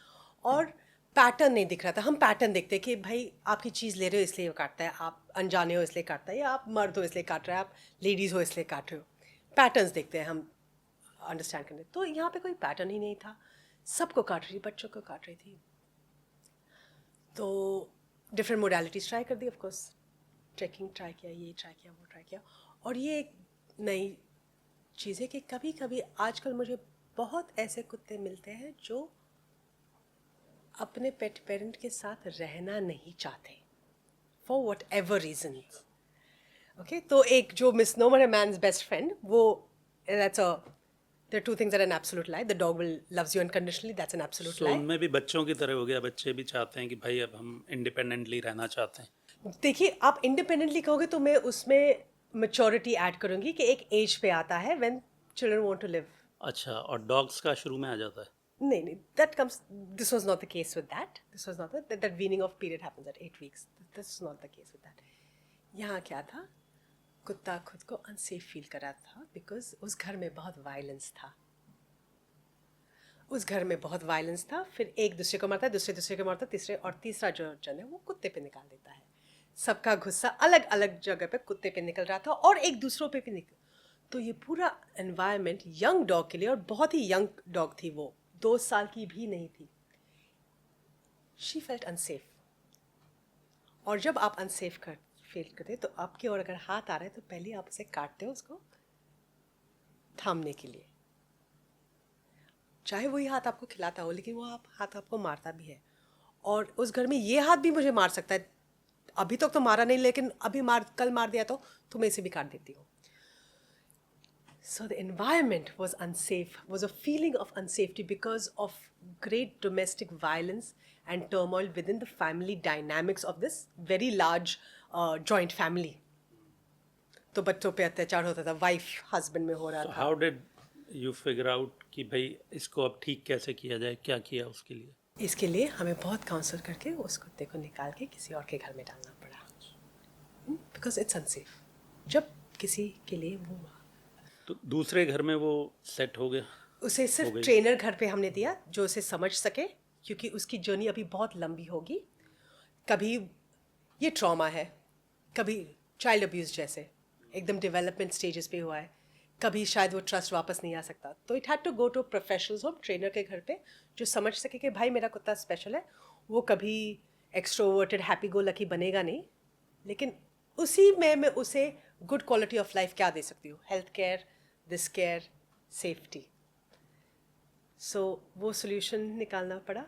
और पैटर्न नहीं दिख रहा था. हम पैटर्न देखते कि भाई आपकी चीज़ ले रहे हो इसलिए वो काटता है, आप अनजाने हो इसलिए काटता है, या आप मर्द हो इसलिए काट रहे हैं, आप लेडीज़ हो इसलिए काट रहे हो. पैटर्न्स देखते हैं हम अंडरस्टैंड करने. तो यहाँ पे कोई पैटर्न ही नहीं था, सबको काट रही, बच्चों को काट रही थी. तो डिफरेंट मोडालिटीज़ ट्राई कर दी, ऑफ कोर्स ट्रैकिंग ट्राई किया, ये ट्राई किया, वो ट्राई किया. और ये एक नई चीज़ है कि कभी कभी आजकल मुझे बहुत ऐसे कुत्ते मिलते हैं जो अपने पेट पेरेंट के साथ रहना नहीं चाहते for whatever reason. Okay, तो एक जो मिसनोमर है मैन्स बेस्ट फ्रेंड, वो that's a, there are two things that are an absolute lie. The dog will loves you unconditionally. That's an absolute so lie. उनमें भी बच्चों की तरह हो गया, बच्चे भी चाहते हैं कि भाई अब हम इंडिपेंडेंटली रहना चाहते हैं. देखिए, आप इंडिपेंडेंटली कहोगे तो मैं उसमें मेच्योरिटी ऐड करूंगी कि एक एज पे आता है when children want to live. अच्छा, और डॉग्स का शुरू में आ जाता है? नहीं नहीं, that comes, this was not the case with that. This was not that weaning off period happens at 8 weeks. This is not the case with that. यहाँ क्या था, कुत्ता खुद को अनसेफ फील कर रहा था बिकॉज उस घर में बहुत वायलेंस था. उस घर में बहुत वायलेंस था. फिर एक दूसरे को मारता है, दूसरे दूसरे को मारता है, तीसरे और तीसरा जो जन है वो कुत्ते पे निकाल देता है. सबका गुस्सा अलग अलग जगह पे कुत्ते पे निकल रहा था और एक दूसरों पे भी निकल. तो ये पूरा एनवायरनमेंट यंग डॉग के लिए, और बहुत ही यंग डॉग थी वो, 2 साल की भी नहीं थी. She felt unsafe. और जब आप अनसेफ फील करते तो आपके और अगर हाथ आ रहा है तो पहले आप उसे काटते हो उसको थामने के लिए. चाहे वही हाथ आपको खिलाता हो, लेकिन वो हाथ आपको मारता भी है. और उस घर में ये हाथ भी मुझे मार सकता है. अभी तक तो मारा नहीं, लेकिन अभी कल मार दिया तो मैं इसे भी काट देती हूँ. So the environment was unsafe, was a feeling of unsafety because of great domestic violence and turmoil within the family dynamics of this very large joint family. तो बच्चों पे अत्याचार होता था, वाइफ हस्बैंड में हो रहा था. How did you figure out कि भाई इसको अब ठीक कैसे किया जाए, क्या किया उसके लिए? इसके लिए हमें बहुत काउंसल करके उस कुत्ते को निकाल के किसी और के घर में डालना पड़ा, बिकॉज इट्स अनसेफ. जब किसी के लिए वो, तो दूसरे घर में वो सेट हो गया? उसे सिर्फ ट्रेनर घर पे हमने दिया जो उसे समझ सके, क्योंकि उसकी जर्नी अभी बहुत लंबी होगी. कभी ये ट्रॉमा है, कभी चाइल्ड अब्यूज़ जैसे एकदम डेवलपमेंट स्टेजेस पे हुआ है, कभी शायद वो ट्रस्ट वापस नहीं आ सकता. तो it had to go to professionals home, trainer के घर पे, जो समझ सके कि भाई मेरा कुत्ता स्पेशल है. वो कभी एक्सट्रोवर्टेड हैप्पी गो लकी बनेगा नहीं, लेकिन उसी में मैं उसे गुड क्वालिटी ऑफ लाइफ क्या दे सकती हूँ, health care, this care, safety. So वो सोल्यूशन निकालना पड़ा.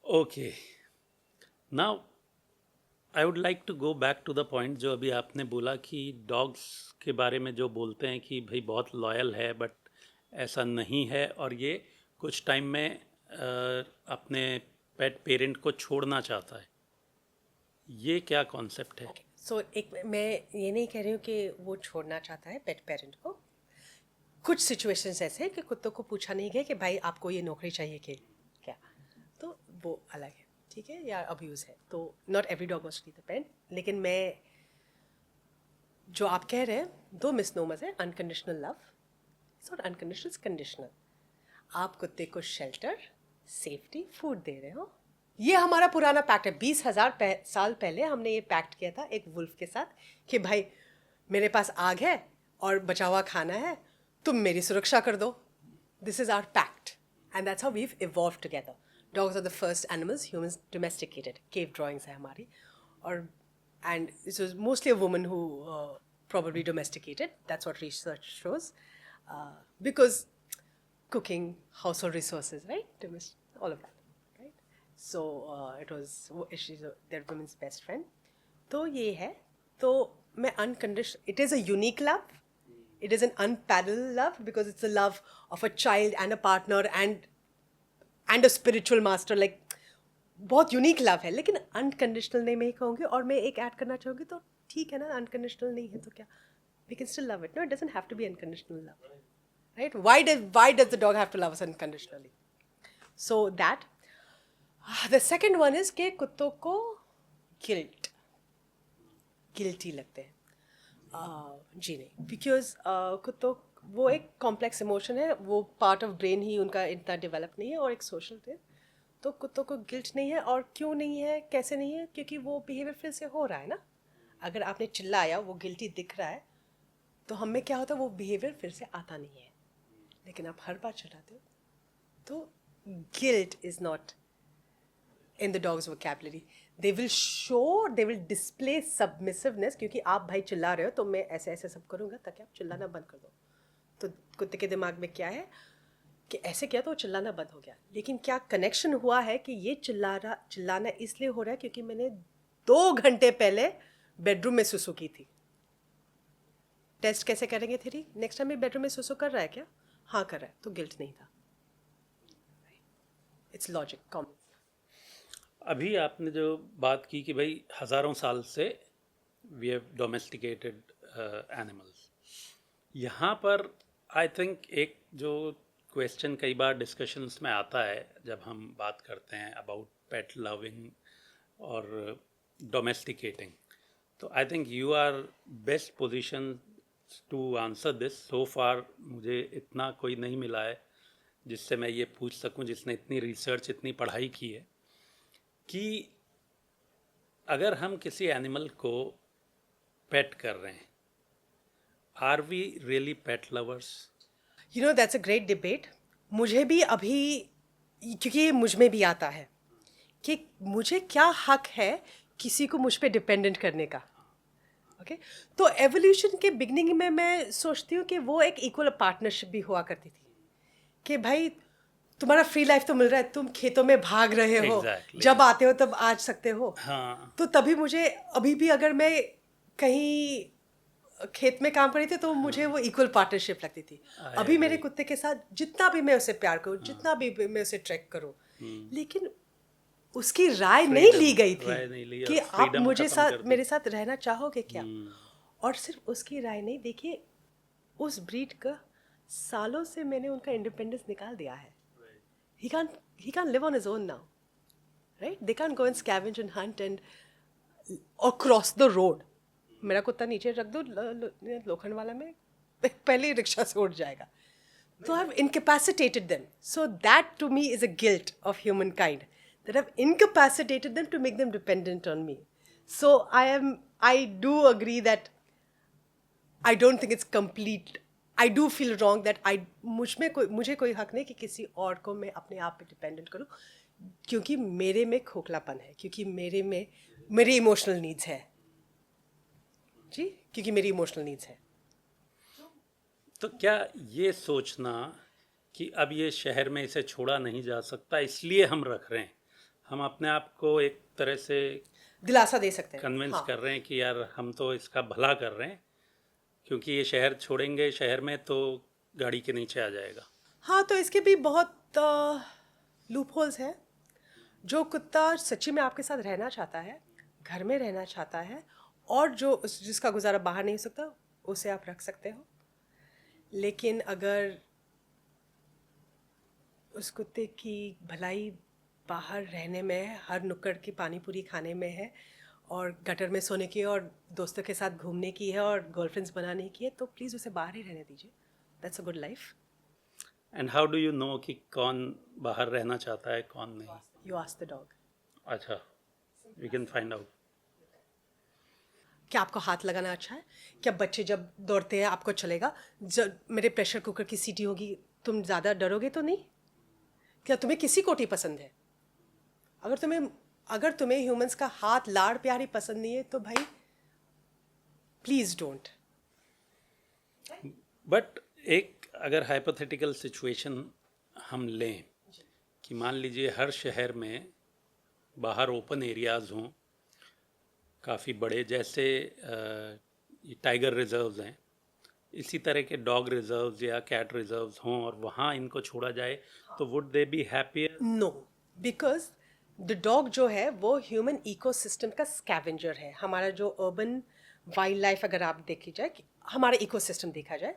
Okay, now I would like to go back to the point जो अभी आपने बोला कि डॉग्स के बारे में जो बोलते हैं कि भाई बहुत लॉयल है, बट ऐसा नहीं है और ये कुछ टाइम में अपने पेट पेरेंट को छोड़ना चाहता है. ये क्या कॉन्सेप्ट है? सो एक, मैं ये नहीं कह रही हूँ कि वो छोड़ना चाहता है पेट पेरेंट को. कुछ सिचुएशंस ऐसे हैं कि कुत्तों को पूछा नहीं गया कि भाई आपको ये नौकरी चाहिए कि क्या, तो वो अलग है, ठीक है, या अब्यूज़ है. तो not every dog must be the pet. लेकिन मैं, जो आप कह रहे हैं, 2 मिसनोमर्स है. Unconditional love, it's not unconditional, it's conditional. आप कुत्ते को शेल्टर, सेफ्टी, फूड दे रहे हो. ये हमारा पुराना पैक्ट है. 20,000 साल पहले हमने ये पैक्ट किया था एक वुल्फ के साथ कि भाई मेरे पास आग है और बचा हुआ खाना है, तुम मेरी सुरक्षा कर दो. This is our pact and that's how we've evolved together. Dogs are the first animals humans domesticated. Cave drawings है हमारी, और and it was mostly a woman who probably domesticated. That's what research shows. Because cooking, household resources, right? All of that, right? So it was, she's their women's best friend. तो ये है. तो मैं unconditional, it is a unique love, It is an unparalleled love because it's the love of a child and a partner and a spiritual master. Like बहुत unique love है, लेकिन unconditional नहीं मैं ही कहूँगी. और मैं एक ऐड करना चाहूँगी, तो ठीक है ना, अनकंडीशनल नहीं है तो क्या, we can still love it. No, it doesn't have to be unconditional love, right? Why does the dog have to love us unconditionally? So that. The second one is के कुत्तों को गिल्टी लगते हैं. जी नहीं, बिकॉज कुत्तों वो एक complex emotion है, वो पार्ट ऑफ ब्रेन ही उनका इतना डेवलप नहीं है, और एक सोशल थे. तो कुत्तों को गिल्ट नहीं है. और क्यों नहीं है, कैसे नहीं है? क्योंकि वो बिहेवियर फिर से हो रहा है ना. अगर आपने चिल्लाया, वो गिल्टी दिख रहा है, तो हमें क्या होता है, वो बिहेवियर फिर से आता नहीं है. लेकिन आप हर बार चिल्लाते हो, तो guilt is not in the dog's vocabulary. They will display submissiveness, क्योंकि आप भाई चिल्ला रहे हो तो मैं ऐसे ऐसे सब करूँगा ताकि आप चिल्लाना बंद कर दो. तो कुत्ते के दिमाग में क्या है कि ऐसे किया तो वो चिल्लाना बंद हो गया. लेकिन क्या कनेक्शन हुआ है कि ये चिल्लाना इसलिए हो रहा है क्योंकि मैंने 2 घंटे पहले बेडरूम में सुसु की थी. टेस्ट कैसे करेंगे थेरी? नेक्स्ट टाइम भी बेडरूम में सुसु कर रहा है क्या? हाँ कर रहा है, तो गिल्ट नहीं था. It's logic, common. अभी आपने जो बात की कि भाई हज़ारों साल से वी हैव डोमेस्टिकेटेड एनिमल्स, यहाँ पर आई थिंक एक जो क्वेश्चन कई बार डिस्कशंस में आता है जब हम बात करते हैं अबाउट पेट लविंग और डोमेस्टिकेटिंग, तो I think you are best position to answer this. So far मुझे इतना कोई नहीं मिला है जिससे मैं ये पूछ सकूं, जिसने इतनी रिसर्च, इतनी पढ़ाई की है, कि अगर हम किसी एनिमल को पेट कर रहे हैं, are we really pet lovers? You know, that's a great debate. मुझे भी अभी, क्योंकि ये मुझ में भी आता है कि मुझे क्या हक है किसी को मुझ पे डिपेंडेंट करने का. ओके, तो एवोल्यूशन के बिगनिंग में मैं सोचती हूँ कि वो एक इक्वल पार्टनरशिप भी हुआ करती थी कि भाई तुम्हारा फ्री लाइफ तो मिल रहा है, तुम खेतों में भाग रहे हो, Exactly. जब आते हो तब आ सकते हो. हाँ. तो तभी मुझे अभी भी अगर मैं कहीं खेत में काम कर रही थी तो मुझे वो इक्वल पार्टनरशिप लगती थी. अभी मेरे कुत्ते के साथ जितना भी मैं उसे प्यार करूँ, जितना भी मैं उसे ट्रैक करूँ, लेकिन उसकी राय नहीं ली गई थी कि आप मेरे साथ रहना चाहोगे क्या. और सिर्फ उसकी राय नहीं, देखिए उस ब्रीड का सालों से मैंने उनका इंडिपेंडेंस निकाल दिया है. He can't live on his own now, right? They can't go and scavenge and hunt or cross the road. मेरा कुत्ता नीचे रख दो लोखंड वाला में, पहले ही रिक्शा से उठ जाएगा. So I've incapacitated them. So that to me is a guilt of humankind, that I've incapacitated them to make them dependent on me. So I do agree that I don't think it's complete. I do feel wrong that मुझे कोई हक नहीं कि किसी और को मैं अपने आप पे डिपेंडेंट करूं, क्योंकि मेरे में खोखलापन है, क्योंकि मेरे इमोशनल नीड्स है जी, क्योंकि मेरी इमोशनल नीड्स है. तो क्या ये सोचना कि अब ये शहर में इसे छोड़ा नहीं जा सकता इसलिए हम रख रहे हैं, हम अपने आप को एक तरह से दिलासा दे सकते हैं, कन्विंस कर रहे हैं कि यार हम तो इसका भला कर रहे हैं, क्योंकि ये शहर छोड़ेंगे, शहर में तो गाड़ी के नीचे आ जाएगा. हाँ, तो इसके भी बहुत लूप होल्स हैं. जो कुत्ता सच्ची में आपके साथ रहना चाहता है, घर में रहना चाहता है, और जिसका गुजारा बाहर नहीं हो सकता, उसे आप रख सकते हो. लेकिन अगर उस कुत्ते की भलाई बाहर रहने में है, हर नुक्कड़ की पानी पूरी खाने में है, और गटर में सोने की, और दोस्तों के साथ घूमने की है, और गर्लफ्रेंड्स बनाने की है, तो प्लीज़ उसे बाहर ही रहने दीजिए. That's a good life. And how do you know कि कौन बाहर रहना चाहता है, कौन नहीं? You ask the dog. अच्छा, वी कैन फाइंड आउट. क्या आपको हाथ लगाना अच्छा है? क्या बच्चे जब दौड़ते हैं आपको चलेगा? जब मेरे प्रेशर कुकर की सीटी होगी तुम ज़्यादा डरोगे तो नहीं? क्या तुम्हें किसी कोटी पसंद है? अगर तुम्हें ह्यूमंस का हाथ, लाड़ प्यार ही पसंद नहीं है, तो भाई प्लीज डोंट. बट एक अगर हाइपोथेटिकल सिचुएशन हम लें कि मान लीजिए हर शहर में बाहर ओपन एरियाज़ हों काफ़ी बड़े, जैसे ये टाइगर रिजर्व्स हैं, इसी तरह के डॉग रिजर्व्स या कैट रिजर्व्स हों और वहाँ इनको छोड़ा जाए, तो would they be happier? No, because the dog जो है वो ह्यूमन इकोसिस्टम का स्कैवेंजर है. हमारा जो अर्बन वाइल्ड लाइफ अगर आप देखी जाए कि हमारा इकोसिस्टम देखा जाए,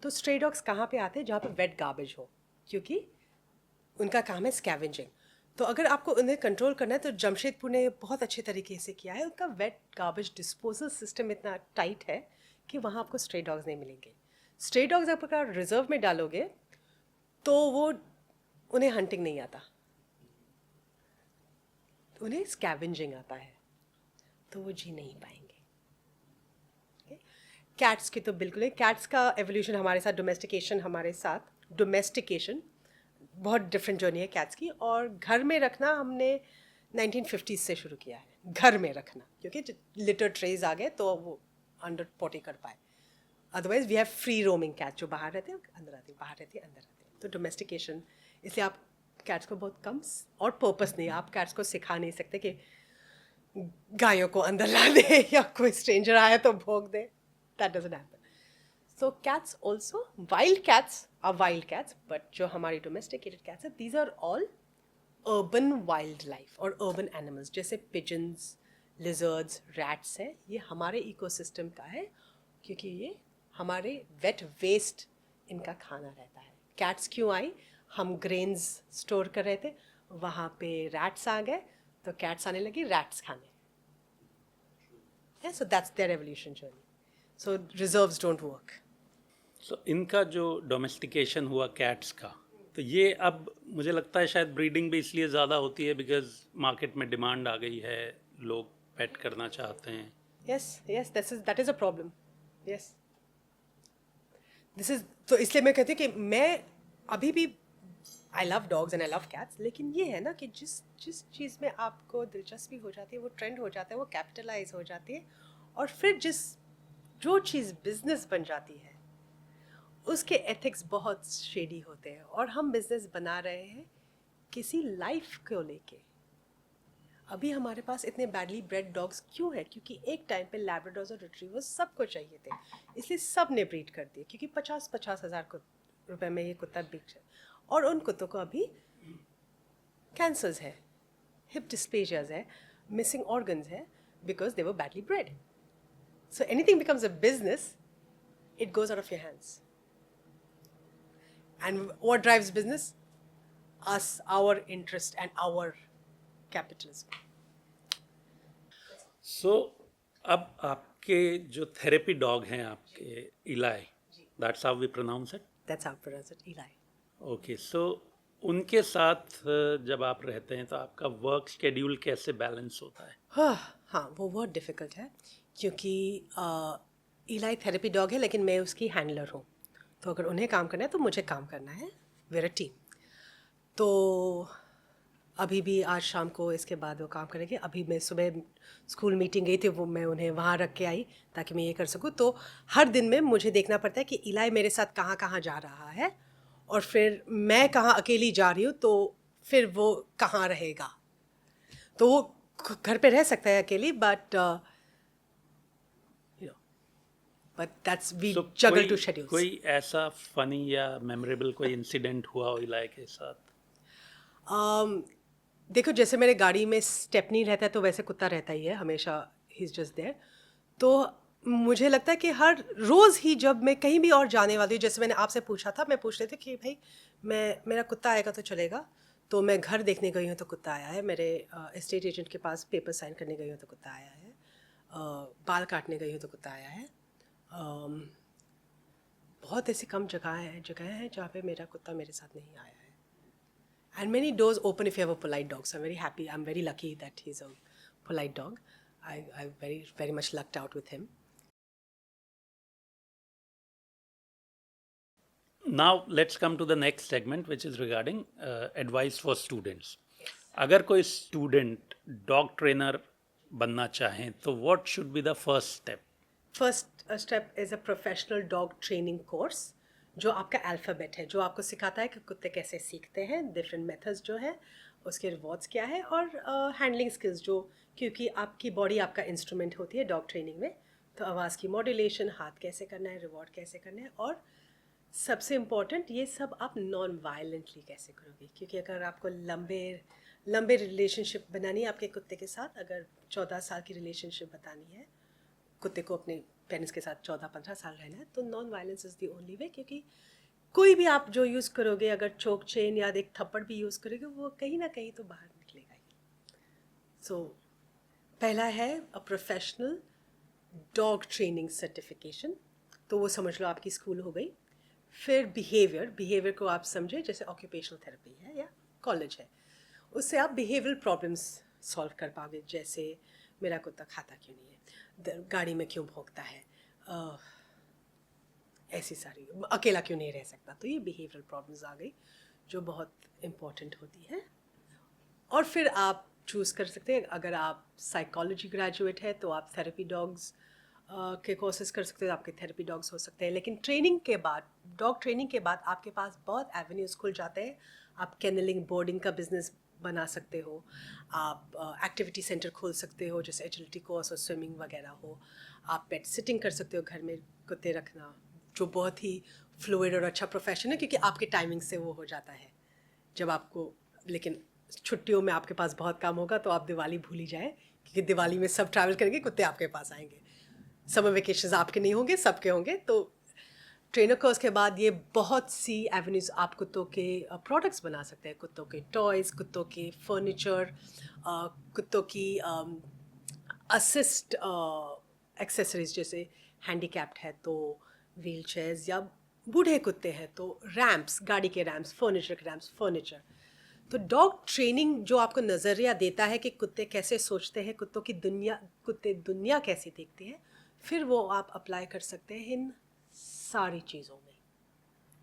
तो स्ट्रे डॉग्स कहाँ पे आते हैं? जहाँ पे वेट गार्बेज हो, क्योंकि उनका काम है स्कैवेंजिंग. तो अगर आपको उन्हें कंट्रोल करना है तो जमशेदपुर ने बहुत अच्छे तरीके से किया है. उनका वेट गार्बेज डिस्पोजल सिस्टम इतना टाइट है कि वहाँ आपको स्ट्रे डॉग्स नहीं मिलेंगे. स्ट्रे डॉग्स आप अगर रिजर्व में डालोगे तो वो उन्हें हंटिंग नहीं आता, उन्हें स्कैवेंजिंग आता है, तो वो जी नहीं पाएंगे. कैट्स की तो बिल्कुल है. कैट्स का एवोल्यूशन हमारे साथ, डोमेस्टिकेशन बहुत डिफरेंट जर्नी है कैट्स की. और घर में रखना हमने 1950s से शुरू किया है, घर में रखना, क्योंकि लिटर ट्रेज आ गए तो वो अंडर पॉटी कर पाए. Otherwise we have free roaming cat जो बाहर रहते हैं अंदर आते हैं, बाहर रहते हैं अंदर आते हैं. तो डोमेस्टिकेशन, इसलिए आप कैट्स को बहुत कम, और पर्पस नहीं, आप कैट्स को सिखा नहीं सकते कि गायों को अंदर ला दे या कोई स्ट्रेंजर आया तो भोग दे. That doesn't happen. So cats also, wild cats are wild cats, but जो हमारी domesticated cats हैं, these are all urban wildlife और urban animals. जैसे pigeons, lizards, rats हैं, ये हमारे ecosystem का है, क्योंकि ये हमारे wet waste इनका खाना रहता है. Cats क्यों आई? हम grains store कर रहे थे, वहाँ पे rats आ गए, तो cats आने लगी rats खाने. Yeah, so that's their evolution journey. So reserves don't work. सो इनका जो डोमेस्टिकेशन हुआ कैट्स का, तो ये अब मुझे लगता है शायद ब्रीडिंग भी इसलिए ज़्यादा होती है बिकॉज मार्केट में डिमांड आ गई है, लोग पेट करना चाहते हैं. Yes, yes, that is a problem. Yes. This is, तो इसलिए मैं कहती हूँ कि मैं अभी भी I love dogs and I love cats, लेकिन ये है ना कि जिस चीज़ में आपको दिलचस्पी हो जाती है, वो ट्रेंड हो जाता है, वो कैपिटलाइज हो जाती है, और फिर जो चीज़ बिजनेस बन जाती है उसके एथिक्स बहुत शेडी होते हैं. और हम बिजनेस बना रहे हैं किसी लाइफ को लेके. अभी हमारे पास इतने बैडली ब्रेड डॉग्स क्यों है? क्योंकि एक टाइम पे लैब्राडोर्स और रिट्रीवर्स सबको चाहिए थे, इसलिए सब ने ब्रीड कर दिए, क्योंकि 50-50 हज़ार रुपए में ये कुत्ता बिक जाए. और उन कुत्तों को अभी कैंसर्स है, हिप डिस्प्लेजियाज है, मिसिंग ऑर्गन्स है, because they were badly bread. So anything becomes a business, it goes out of your hands. And what drives business? Us, our interest and our capitalism. So अब आपके जो therapy dog हैं आपके, Eli, that's how we pronounce it? That's how I pronounce it, Eli. Okay. So उनके साथ जब आप रहते हैं तो आपका वर्क शेड्यूल कैसे बैलेंस होता है? हाँ, वो बहुत डिफ़िकल्ट है, क्योंकि इलाई थेरेपी डॉग है, लेकिन मैं उसकी हैंडलर हूँ. तो अगर उन्हें काम करना है तो मुझे काम करना है. We're a team. तो अभी भी आज शाम को इसके बाद वो काम करेंगे. अभी मैं सुबह स्कूल मीटिंग गई थी, वो मैं उन्हें वहाँ रख के आई ताकि मैं ये कर सकूँ. तो हर दिन में मुझे देखना पड़ता है कि इलाई मेरे साथ कहाँ कहाँ जा रहा है, और फिर मैं कहाँ अकेली जा रही हूँ, तो फिर वो कहाँ रहेगा. तो वो घर पे रह सकता है अकेली, but that's we juggle two schedules. कोई ऐसा फनी या मेमोरेबल कोई इंसिडेंट हुआ हो इलाई के साथ? देखो, जैसे मेरे गाड़ी में स्टेपनी रहता है तो वैसे कुत्ता रहता ही है हमेशा, ही इज़ जस्ट देयर. तो मुझे लगता है कि हर रोज़ ही जब मैं कहीं भी और जाने वाली हूँ, जैसे मैंने आपसे पूछा था, मैं पूछ रही थी कि भाई मेरा कुत्ता आएगा तो चलेगा. तो मैं घर देखने गई हूँ तो कुत्ता आया है, मेरे एस्टेट एजेंट के पास पेपर साइन करने गई हूँ तो कुत्ता आया है, बाल काटने गई हूँ तो कुत्ता आया है. बहुत ऐसी कम जगह हैं जहाँ पे मेरा कुत्ता मेरे साथ नहीं आया है. And many doors open if you have a polite dog. So I'm very happy. I'm very lucky that he's a polite dog. I very much lucked out with him. Now let's come to the next segment, which is regarding advice for students. अगर कोई student dog trainer बनना चाहें तो what should be the first step? First step is a professional dog training course, जो आपका alphabet है, जो आपको सिखाता है कि कुत्ते कैसे सीखते हैं, डिफरेंट मेथड्स जो है, उसके रिवॉर्ड्स क्या है, और हैंडलिंग स्किल्स, जो क्योंकि आपकी बॉडी आपका इंस्ट्रूमेंट होती है डॉग ट्रेनिंग में, तो आवाज़ की मॉड्यूलेशन, हाथ कैसे करना है, रिवॉर्ड कैसे करना है, और सबसे इम्पॉर्टेंट ये सब आप नॉन वायलेंटली कैसे करोगे, क्योंकि अगर आपको लंबे लंबे रिलेशनशिप बनानी है आपके कुत्ते के साथ, अगर 14 साल की रिलेशनशिप बतानी है, कुत्ते को अपने पेरेंट्स के साथ 14-15 साल रहना है, तो non violence is the only way, क्योंकि कोई भी आप जो यूज़ करोगे, अगर चोक चेन या एक थप्पड़ भी यूज़ करोगे, वो कहीं ना कहीं तो बाहर निकलेगा ही। सो पहला है a professional dog training certification, तो वो समझ लो आपकी स्कूल हो गई। फिर बिहेवियर को आप समझे जैसे ऑक्यूपेशनल थेरेपी है या कॉलेज है, उससे आप बिहेवियरल प्रॉब्लम्स सॉल्व कर पाओगे, जैसे मेरा कुत्ता खाता क्यों नहीं है, गाड़ी में क्यों भौंकता है, ऐसी सारी, अकेला क्यों नहीं रह सकता, तो ये बिहेवियरल प्रॉब्लम्स आ गई जो बहुत इम्पॉर्टेंट होती है। और फिर आप चूज़ कर सकते हैं, अगर आप साइकोलॉजी ग्रेजुएट है तो आप थेरेपी डॉग्स के कोर्सेज कर सकते हो, आपके थेरेपी डॉग्स हो सकते हैं। लेकिन ट्रेनिंग के बाद, डॉग ट्रेनिंग के बाद आपके पास बहुत एवेन्यूज़ खुल जाते हैं। आप केनलिंग बोर्डिंग का बिजनेस बना सकते हो, आप एक्टिविटी सेंटर खोल सकते हो जैसे एजिलिटी कोर्स और स्विमिंग वगैरह हो, आप पेट सिटिंग कर सकते हो, घर में कुत्ते रखना, जो बहुत ही फ्लूइड और अच्छा प्रोफेशन है, क्योंकि आपके टाइमिंग से वो हो जाता है जब आपको। लेकिन छुट्टियों में आपके पास बहुत काम होगा, तो आप दिवाली भूल ही जाए, क्योंकि दिवाली में सब ट्रैवल करेंगे, कुत्ते आपके पास आएंगे। समर वेकेशंस आपके नहीं होंगे, सबके होंगे। तो ट्रेनर कोर्स के बाद ये बहुत सी एवेन्यूज़, आप कुत्तों के प्रोडक्ट्स बना सकते हैं, कुत्तों के टॉयज़, कुत्तों के फर्नीचर, कुत्तों की असिस्ट एक्सेसरीज, जैसे हैंडीकैप्ड है तो व्हील चेयर्स, या बूढ़े कुत्ते हैं तो रैम्प्स, गाड़ी के रैम्प्स, फर्नीचर के रैम्प्स, फर्नीचर। तो डॉग ट्रेनिंग जो आपको नज़रिया देता है कि कुत्ते कैसे सोचते हैं, कुत्तों की दुनिया, कुत्ते दुनिया कैसी देखते हैं, फिर वो आप अप्लाई कर सकते हैं इन सारी चीज़ों में,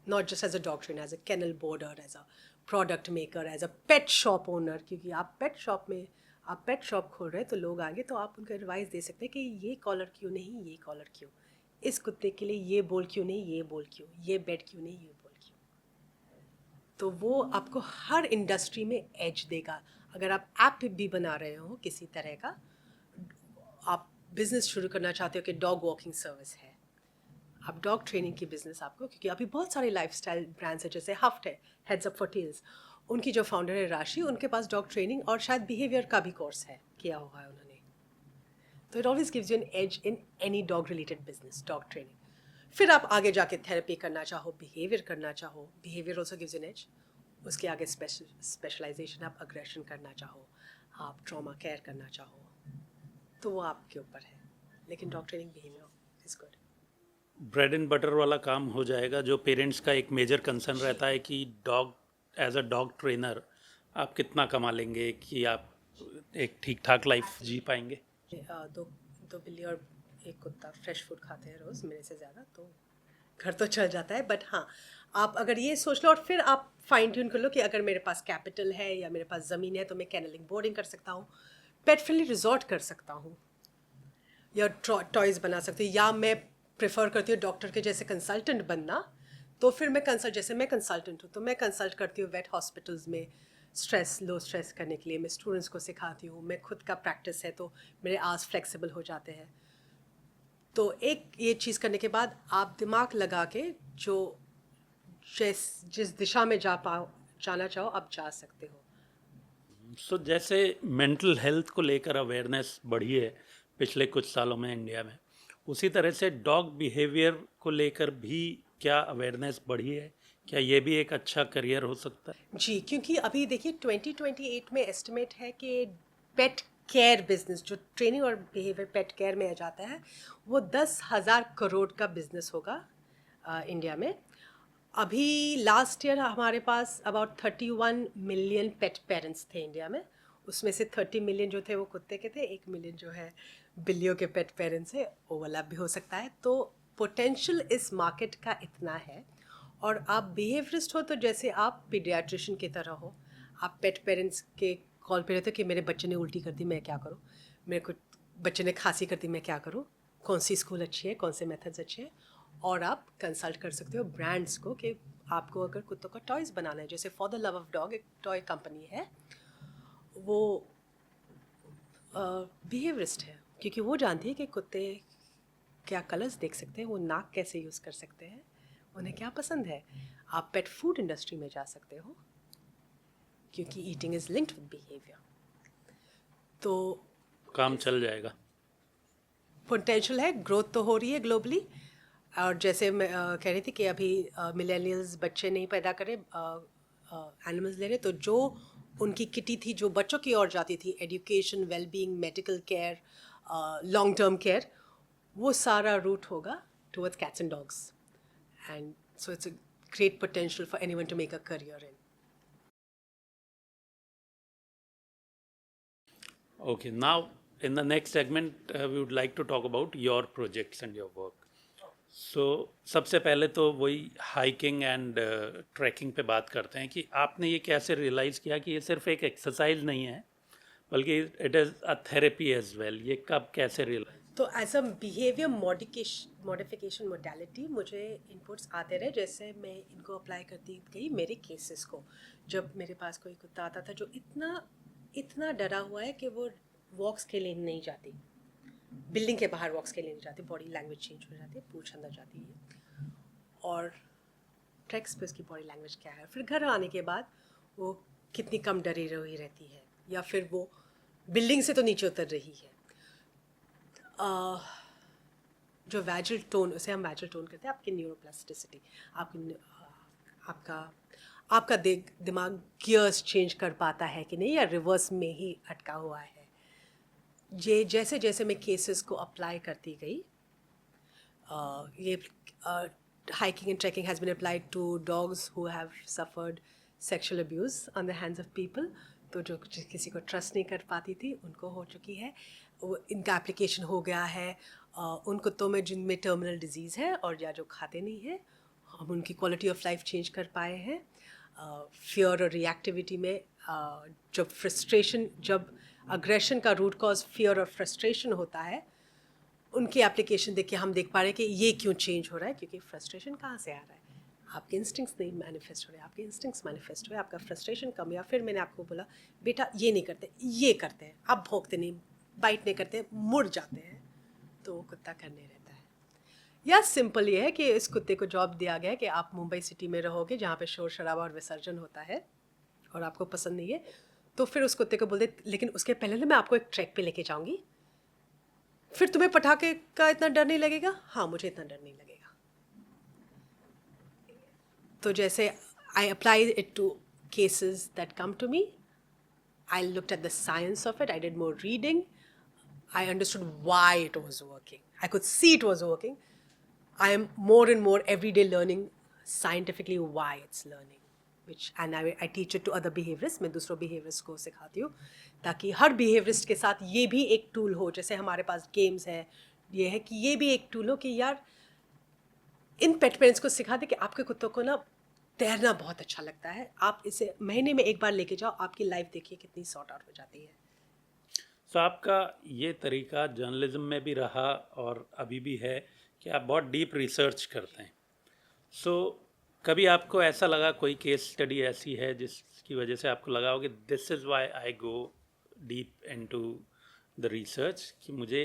not just as a dog trainer, as a kennel boarder, as a product maker, as a pet shop owner, क्योंकि आप पेट शॉप में, आप पेट शॉप खोल रहे हैं तो लोग आगे, तो आप उनको एडवाइस दे सकते हैं कि ये कॉलर क्यों नहीं, ये कॉलर क्यों, इस कुत्ते के लिए ये बोल क्यों नहीं, ये बोल क्यों, ये बेड क्यों नहीं, ये बोल क्यों। तो वो आपको हर इंडस्ट्री में एज देगा। अगर आप ऐप भी बना रहे हो किसी तरह का, आप बिजनेस शुरू करना चाहते हो कि डॉग वॉकिंग सर्विस है, आप डॉग ट्रेनिंग की बिजनेस आपको, क्योंकि अभी बहुत सारे लाइफस्टाइल ब्रांड्स हैं, जैसे हफ्ट है, हेड्स अप फॉर टेल्स, उनकी जो फाउंडर है राशि, उनके पास डॉग ट्रेनिंग और शायद बिहेवियर का भी कोर्स है, किया हुआ है उन्होंने। तो it always gives you an edge in any dog related business, dog training. फिर आप आगे जाके थेरेपी करना चाहो, बिहेवियर करना चाहो, behaviour also gives an edge. उसके आगे स्पेशलाइजेशन, आप अग्रेशन करना चाहो, आप ट्रॉमा केयर करना चाहो, तो वो आपके ऊपर है। लेकिन dog training behaviour is good. Bread and butter वाला काम हो जाएगा। जो पेरेंट्स का एक मेजर कंसर्न रहता है कि dog, as a dog trainer आप कितना कमा लेंगे कि आप एक ठीक ठाक लाइफ जी पाएंगे। दो दो बिल्ली और एक कुत्ता फ्रेश फूड खाते हैं रोज़ मेरे से ज़्यादा, तो घर तो चल जाता है। बट हाँ, आप अगर ये सोच लो और फिर आप फाइन ट्यून कर लो कि अगर मेरे पास कैपिटल है या मेरे पास ज़मीन है, तो मैं कैनलिंग बोर्डिंग कर सकता हूँ, पेट फ्रेंडली रिजॉर्ट कर सकता हूँ, या टॉयज़ बना सकती हूँ, या मैं प्रेफर करती हूँ डॉक्टर के जैसे कंसल्टेंट बनना। तो फिर मैं जैसे मैं कंसल्टेंट हूँ, तो मैं कंसल्ट करती हूँ वेट हॉस्पिटल्स में, लो स्ट्रेस करने के लिए मैं स्टूडेंट्स को सिखाती हूँ। मैं खुद का प्रैक्टिस है तो मेरे आर्स फ्लेक्सिबल हो जाते हैं। तो एक ये चीज़ करने के बाद आप दिमाग लगा के जो जिस दिशा में जाना चाहो आप जा सकते हो। सो जैसे मेंटल हेल्थ को लेकर अवेयरनेस बढ़ी है पिछले कुछ सालों में इंडिया में, उसी तरह से डॉग बिहेवियर को लेकर भी क्या अवेयरनेस बढ़ी है? क्या ये भी एक अच्छा करियर हो सकता है? जी, क्योंकि अभी देखिए 2028 में एस्टिमेट है कि पेट केयर बिजनेस, जो ट्रेनिंग और बिहेवियर पेट केयर में आ जाता है, वो 10,000 करोड़ का बिजनेस होगा इंडिया में। अभी लास्ट ईयर हमारे पास अबाउट 31 मिलियन पेट पेरेंट्स थे इंडिया में। उसमें से 30 मिलियन जो थे वो कुत्ते के थे, 1 मिलियन जो है बिल्लियों के पेट पेरेंट्स है। ओवरलैप भी हो सकता है। तो पोटेंशियल इस मार्केट का इतना है। और आप बिहेवियरिस्ट हो तो जैसे आप पीडियाट्रिशियन की तरह हो, आप पेट पेरेंट्स के कॉल पे रहते हो कि मेरे बच्चे ने उल्टी कर दी, मैं क्या करूँ, मेरे को बच्चे ने खांसी कर दी, मैं क्या करूँ, कौन सी स्कूल अच्छी है, कौन से मेथड्स अच्छे हैं। और आप कंसल्ट कर सकते हो ब्रांड्स को कि आपको अगर कुत्तों का टॉयज़ बनाना है, जैसे for the love of dog एक टॉय कंपनी है, वो बिहेवियरिस्ट है, क्योंकि वो जानती है कि कुत्ते क्या कलर्स देख सकते हैं, वो नाक कैसे यूज़ कर सकते हैं, उन्हें क्या पसंद है। आप पेट फूड इंडस्ट्री में जा सकते हो क्योंकि eating is linked with behaviour. तो काम चल जाएगा। पोटेंशियल है, ग्रोथ तो हो रही है ग्लोबली। और जैसे मैं कह रही थी कि अभी मिलेनियल्स बच्चे नहीं पैदा करे, एनिमल्स ले रहे, तो जो उनकी किटी थी जो बच्चों की ओर जाती थी, education, wellbeing, medical care, long term care, वो सारा रूट होगा towards cats and dogs. And so it's a great potential for anyone to make a career in. Okay, now in the next segment we would like to talk about your projects and your work. So सबसे पहले तो वही hiking and trekking पे बात करते हैं कि आपने ये कैसे रियलाइज़ किया कि ये सिर्फ एक एक्सरसाइज नहीं है बल्कि it is a therapy as well. ये कब कैसे रियलाइज? तो as a behaviour modification modality मुझे इनपुट्स आते रहे, जैसे मैं इनको अप्लाई करती गई मेरे केसेस को। जब मेरे पास कोई कुत्ता आता था जो इतना डरा हुआ है कि वो वॉक्स के लिए नहीं जाती, बिल्डिंग के बाहर वॉक्स के लिए नहीं जाती, बॉडी लैंग्वेज चेंज हो जाती है, पूंछ अंदर जाती है, और ट्रैक्स पे उसकी बॉडी लैंग्वेज क्या है, फिर घर आने के बाद वो कितनी कम डरी रही रहती है, या फिर वो बिल्डिंग से तो नीचे उतर रही है। जो वैजल टोन, उसे हम वैजल टोन कहते हैं, आपकी न्यूरोप्लास्टिसिटी, आपका दिमाग गियर्स चेंज कर पाता है कि नहीं, या रिवर्स में ही अटका हुआ है। ये जैसे जैसे मैं केसेस को अप्लाई करती गई, ये hiking and trekking has been applied to dogs who have suffered sexual abuse on the hands of people. तो जो किसी को ट्रस्ट नहीं कर पाती थी उनको हो चुकी है, वो इनका एप्लीकेशन हो गया है उन कुत्तों में जिनमें टर्मिनल डिजीज़ है और या जो खाते नहीं हैं। हम उनकी क्वालिटी ऑफ लाइफ चेंज कर पाए हैं। फियर और रिएक्टिविटी में जब फ्रस्ट्रेशन, जब अग्रेशन का रूट कॉज फियर और फ्रस्ट्रेशन होता है, उनकी एप्लीकेशन देख के हम देख पा रहे हैं कि ये क्यों चेंज हो रहा है, क्योंकि फ्रस्ट्रेशन कहाँ से आ रहा है, आपके इंस्टिंक्ट्स नहीं मैनिफेस्ट हो रहे, आपके इंस्टिंक्ट्स मैनिफेस्ट हुए, आपका फ्रस्ट्रेशन कम। या फिर मैंने आपको बोला बेटा ये नहीं करते, ये करते हैं, आप भौंकते नहीं, बाइट नहीं करते, मुड़ जाते हैं, तो वो कुत्ता करने रहता है। या सिंपल ये है कि इस कुत्ते को जॉब दिया गया है कि आप मुंबई सिटी में रहोगे जहाँ पे शोर शराबा और विसर्जन होता है और आपको पसंद नहीं है, तो फिर उस कुत्ते को बोल दे लेकिन उसके पहले ना मैं आपको एक ट्रैक पे लेके जाऊँगी, फिर तुम्हें पटाखे का इतना डर नहीं लगेगा। हाँ, मुझे इतना डर नहीं लगेगा। तो जैसे I apply it to cases that come to me, I looked at the science of it, I did more reading, I understood why it was working. I could see it was working. I am more and more every day learning scientifically why it's learning, and I teach it to other behaviorists. मैं दूसरों behaviorists को सिखाती हूँ ताकि हर behaviorist के साथ ये भी एक tool हो। जैसे हमारे पास games है, ये है कि ये भी एक tool हो कि यार इन pet parents को सिखा दे कि आपके कुत्तों को ना तैरना बहुत अच्छा लगता है, आप इसे महीने में एक बार लेके जाओ, आपकी लाइफ देखिए कितनी सॉर्ट आउट हो जाती है। तो आपका ये तरीका जर्नलिज्म में भी रहा और अभी भी है कि आप बहुत डीप रिसर्च करते हैं। सो कभी आपको ऐसा लगा, कोई केस स्टडी ऐसी है जिसकी वजह से आपको लगा हो कि this is why I go deep into the research, कि मुझे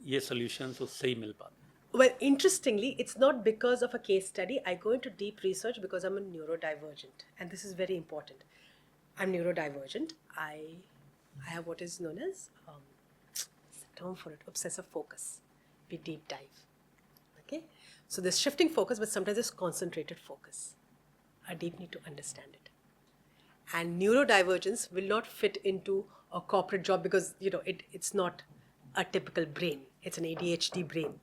ये सॉल्यूशंस उससे ही मिल पाते? Well, interestingly, it's not because of a case study. I go into deep research because I'm a neurodivergent, and this is very important. I'm neurodivergent. I have what is known as, what's the term for it? Obsessive focus. We deep dive. Okay? So there's shifting focus, but sometimes there's concentrated focus. I deep need to understand it. And neurodivergence will not fit into a corporate job because, it's not a typical brain. It's an ADHD brain.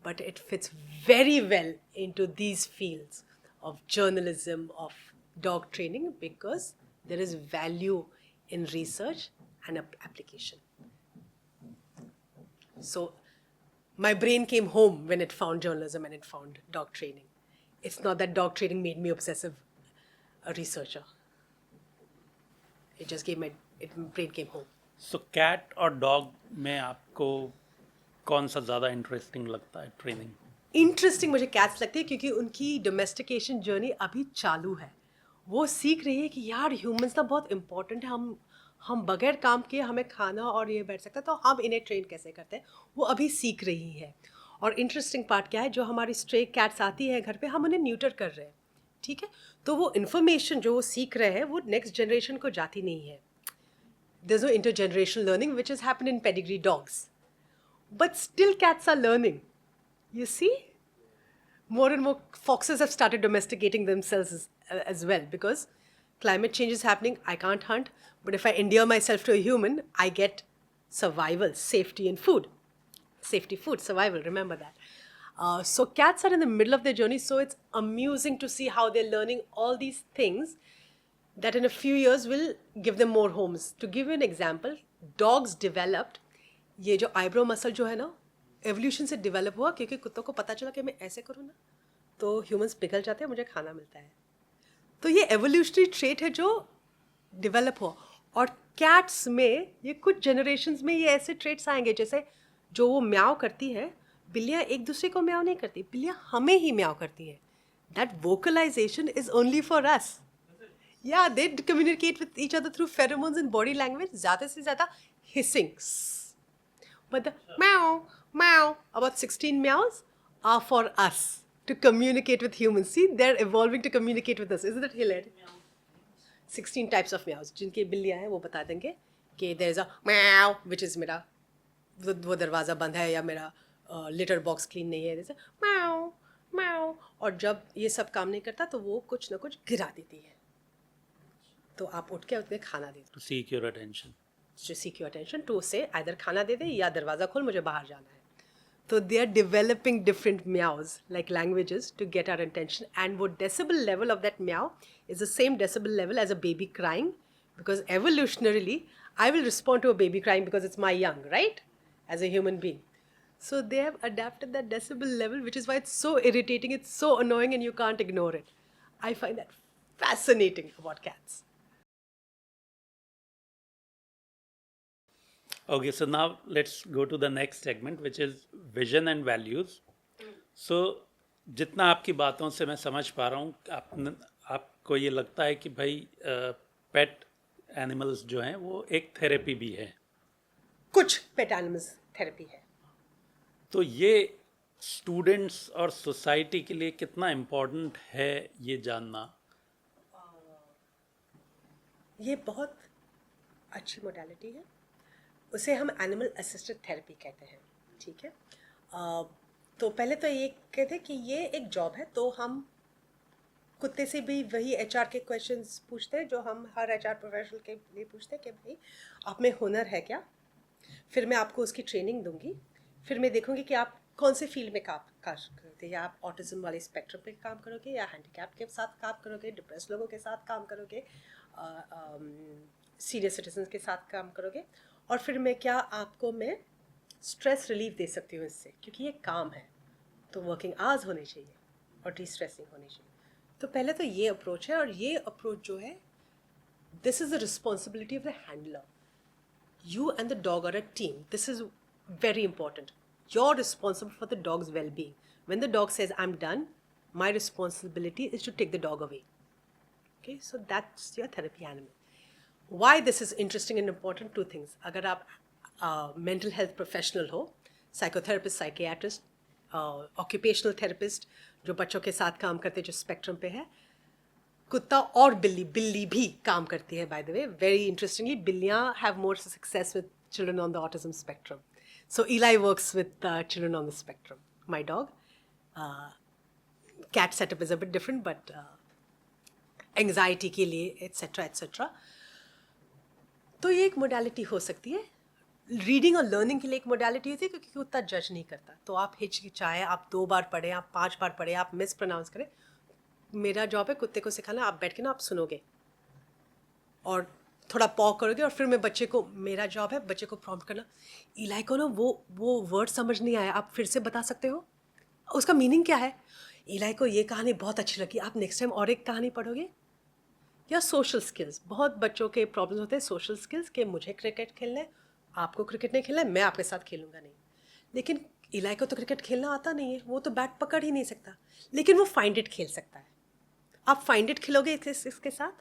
But it fits very well into these fields of journalism, of dog training, because there is value in research and application. So my brain came home when it found journalism and it found dog training. It's not that dog training made me obsessive a researcher. It just my brain came home. So cat और dog में आपको कौन सा ज़्यादा interesting लगता है training? Interesting मुझे cats लगती है क्योंकि उनकी डोमेस्टिकेशन जर्नी अभी चालू है। वो सीख रही है कि यार ह्यूमंस ना बहुत इम्पोर्टेंट है, हम बगैर काम किए हमें खाना और ये बैठ सकता है, तो हम इन्हें ट्रेन कैसे करते हैं, वो अभी सीख रही है। और इंटरेस्टिंग पार्ट क्या है, जो हमारी स्ट्रे कैट्स आती है घर पे, हम उन्हें न्यूटर कर रहे हैं, ठीक है, तो वो इन्फॉर्मेशन जो वो सीख रहे हैं वो नेक्स्ट जनरेशन को जाती नहीं है. There's no intergenerational learning which has happened in pedigree dogs. But still cats are learning. You see? More and more foxes have started domesticating themselves as well, because climate change is happening. I can't hunt, but if I endear myself to a human, I get survival, safety, and food. Safety, food, survival, remember that. So cats are in the middle of their journey, so it's amusing to see how they're learning all these things that in a few years will give them more homes. To give you an example, dogs developed, ये जो eyebrow muscle जो है ना, evolution से develop हुआ क्योंकि कुत्तों को पता चला कि मैं ऐसे करूँ ना तो ह्यूमंस पिघल जाते हैं, मुझे खाना मिलता है. तो ये एवोल्यूशनरी ट्रेट है जो डेवलप हुआ. और कैट्स में ये कुछ जनरेशन्स में ये ऐसे ट्रेट्स आएंगे, जैसे जो वो म्याओ करती है, बिल्लियाँ एक दूसरे को म्याओ नहीं करती, बिल्लियाँ हमें ही म्याओ करती हैं. That vocalisation is only for us. Yeah, they communicate with each other through pheromones and body language. ज़्यादा से ज़्यादा hissing. But the meow, meow, about 16 meows are for us to communicate with humans. See, they're evolving to communicate with us. Isn't it hilarious? 16 types of meows. जिनके बिल्लियाँ हैं वो बता देंगे कि there is a meow, which is मेरा वो दरवाज़ा बंद है या मेरा लिटर बॉक्स क्लीन नहीं है. जैसे meow, meow. और जब ये सब काम नहीं करता तो वो कुछ ना कुछ गिरा देती है, तो आप उठ के उन्हें खाना दे दो. To seek your attention. To seek your attention, to say either खाना दे दे या दरवाज़ा खोल, मुझे बाहर जाना है. तो they are developing different meows like languages to get our attention. And वो decibel level of that meow is the same decibel level as a baby crying, because evolutionarily I will respond to a baby crying because it's my young, right, as a human being. So they have adapted that decibel level, which is why it's so irritating, it's so annoying, and you can't ignore it. I find that fascinating about cats. Okay, so now let's go to the next segment, which is vision and values. So जितना आपकी बातों से मैं समझ पा रहा हूँ, आपको ये लगता है कि भाई पेट एनिमल्स जो हैं वो एक थेरेपी भी है. कुछ पेट एनिमल्स थेरेपी है. तो ये स्टूडेंट्स और सोसाइटी के लिए कितना इम्पोर्टेंट है ये जानना? ये बहुत अच्छी मोडालिटी है. उसे हम एनिमल असिस्टेड थेरेपी कहते हैं, ठीक है. तो पहले तो ये कहते हैं कि ये एक जॉब है, तो हम कुत्ते से भी वही एचआर के क्वेश्चंस पूछते हैं जो हम हर एचआर प्रोफेशनल के लिए पूछते हैं कि भाई आप में हुनर है क्या. फिर मैं आपको उसकी ट्रेनिंग दूंगी. फिर मैं देखूंगी कि आप कौन से फील्ड में काम करते हैं, या आप ऑटिज्म वाले स्पेक्ट्रम पे काम करोगे, या हैंडीकैप के साथ काम करोगे, डिप्रेस लोगों के साथ काम करोगे, सीनियर सिटीजन के साथ काम करोगे. और फिर मैं मैं स्ट्रेस रिलीफ दे सकती हूँ इससे, क्योंकि ये काम है तो वर्किंग आवर्स होने चाहिए और डिस्ट्रेसिंग होनी चाहिए. तो पहले तो ये अप्रोच है, और ये अप्रोच जो है, this is the responsibility of the handler. You and the dog are a team. This is very important. You're responsible for the dog's well-being. When the dog says, I'm done, my responsibility is to take the dog away. Okay, so that's your therapy animal. Why this is interesting and important? Two things. अगर आप mental health professional हो, psychotherapist, psychiatrist, occupational therapist, जो बच्चों के साथ काम करते हैं जो स्पेक्ट्रम पे है, कुत्ता और बिल्ली भी काम करती है. By the way, very interestingly, बिल्लियाँ have more success with children on the autism spectrum. So Eli works with children on the spectrum. My dog, cat setup is a bit different, but anxiety के लिए etcetera etcetera. तो ये एक modality हो सकती है. Reading और learning के लिए एक मोडालिटी होती है, क्योंकि कुत्ता जज नहीं करता. तो आप हिचकिचाएँ, आप 2 बार पढ़ें, आप 5 बार पढ़ें, आप मिस प्रोनाउंस करें, मेरा जॉब है कुत्ते को सिखाना. आप बैठ के ना आप सुनोगे और थोड़ा पॉ करोगे, और फिर मैं बच्चे को, मेरा जॉब है बच्चे को प्रॉम्प्ट करना. इलाई को ना वो वर्ड समझ नहीं आया, आप फिर से बता सकते हो उसका मीनिंग क्या है. इलाई को ये कहानी बहुत अच्छी लगी, आप नेक्स्ट टाइम और एक कहानी पढ़ोगे. या सोशल स्किल्स, बहुत बच्चों के प्रॉब्लम होते हैं सोशल स्किल्स के. मुझे क्रिकेट खेलना है, आपको क्रिकेट नहीं खेलना है, मैं आपके साथ खेलूँगा नहीं. लेकिन इलाई को तो क्रिकेट खेलना आता नहीं है, वो तो बैट पकड़ ही नहीं सकता, लेकिन वो फाइंड इट खेल सकता है. आप फाइंड इट खेलोगे इसके साथ,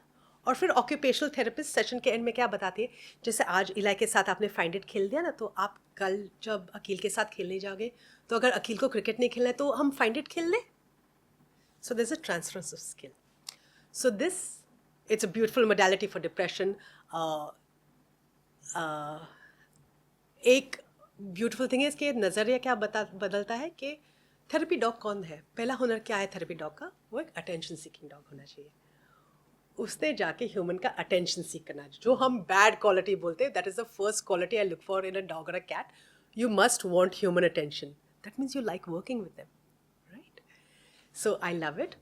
और फिर ऑक्यूपेशनल थेरेपिस्ट सेशन के एंड में क्या बताती है, जैसे आज इलाई के साथ आपने फाइंड इट खेल दिया ना, तो आप कल जब अकील के साथ खेलने जाओगे तो अगर अकील को क्रिकेट नहीं खेलना है तो हम फाइंड इट खेल लें. So this a transference of skill. So this it's a beautiful modality for depression. एक ब्यूटीफुल थिंग है इसके नज़रिया क्या बदलता है कि थेरेपी डॉग कौन है. पहला हुनर क्या है थेरेपी डॉग का, वो एक अटेंशन सीकिंग डॉग होना चाहिए. उसने जाके ह्यूमन का अटेंशन सीख करना, जो हम बैड क्वालिटी बोलते हैं, that is the first quality I look for in a dog और a cat. You must want human attention. That means you like working with them, right. So I love it.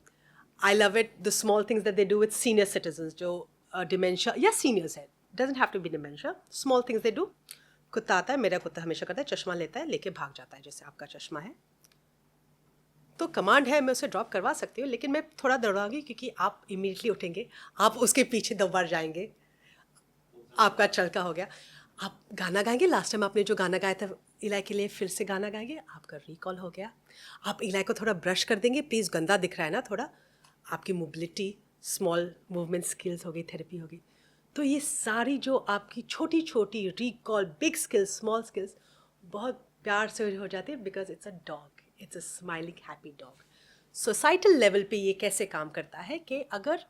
I love it. The small things that they do with senior citizens, जो dementia या seniors है, doesn't have to be dementia. Small things they do. कुत्ता आता है, मेरा कुत्ता हमेशा करता है, चश्मा लेता है, लेके भाग जाता है, जैसे आपका चश्मा है. तो कमांड है, मैं उसे ड्रॉप करवा सकती हूँ, लेकिन मैं थोड़ा दौड़ाऊंगी क्योंकि आप इमीडिएटली उठेंगे, आप उसके पीछे 2 बार जाएंगे, आपका चलका हो गया. आप गाना गाएंगे, लास्ट टाइम आपने जो गाना गाया था इलाई के लिए, फिर से गाना गाएंगे, आपका रिकॉल हो गया. आप इलाई को थोड़ा ब्रश कर देंगे, प्लीज़ गंदा दिख रहा है ना थोड़ा. आपकी मोबिलिटी, स्मॉल मूवमेंट स्किल्स हो गई, थेरेपी होगी. तो ये सारी जो आपकी छोटी छोटी recall, big skills, small skills बहुत प्यार से हो जाती है, because it's a dog, it's a smiling happy dog. Societal level पे ये कैसे काम करता है कि अगर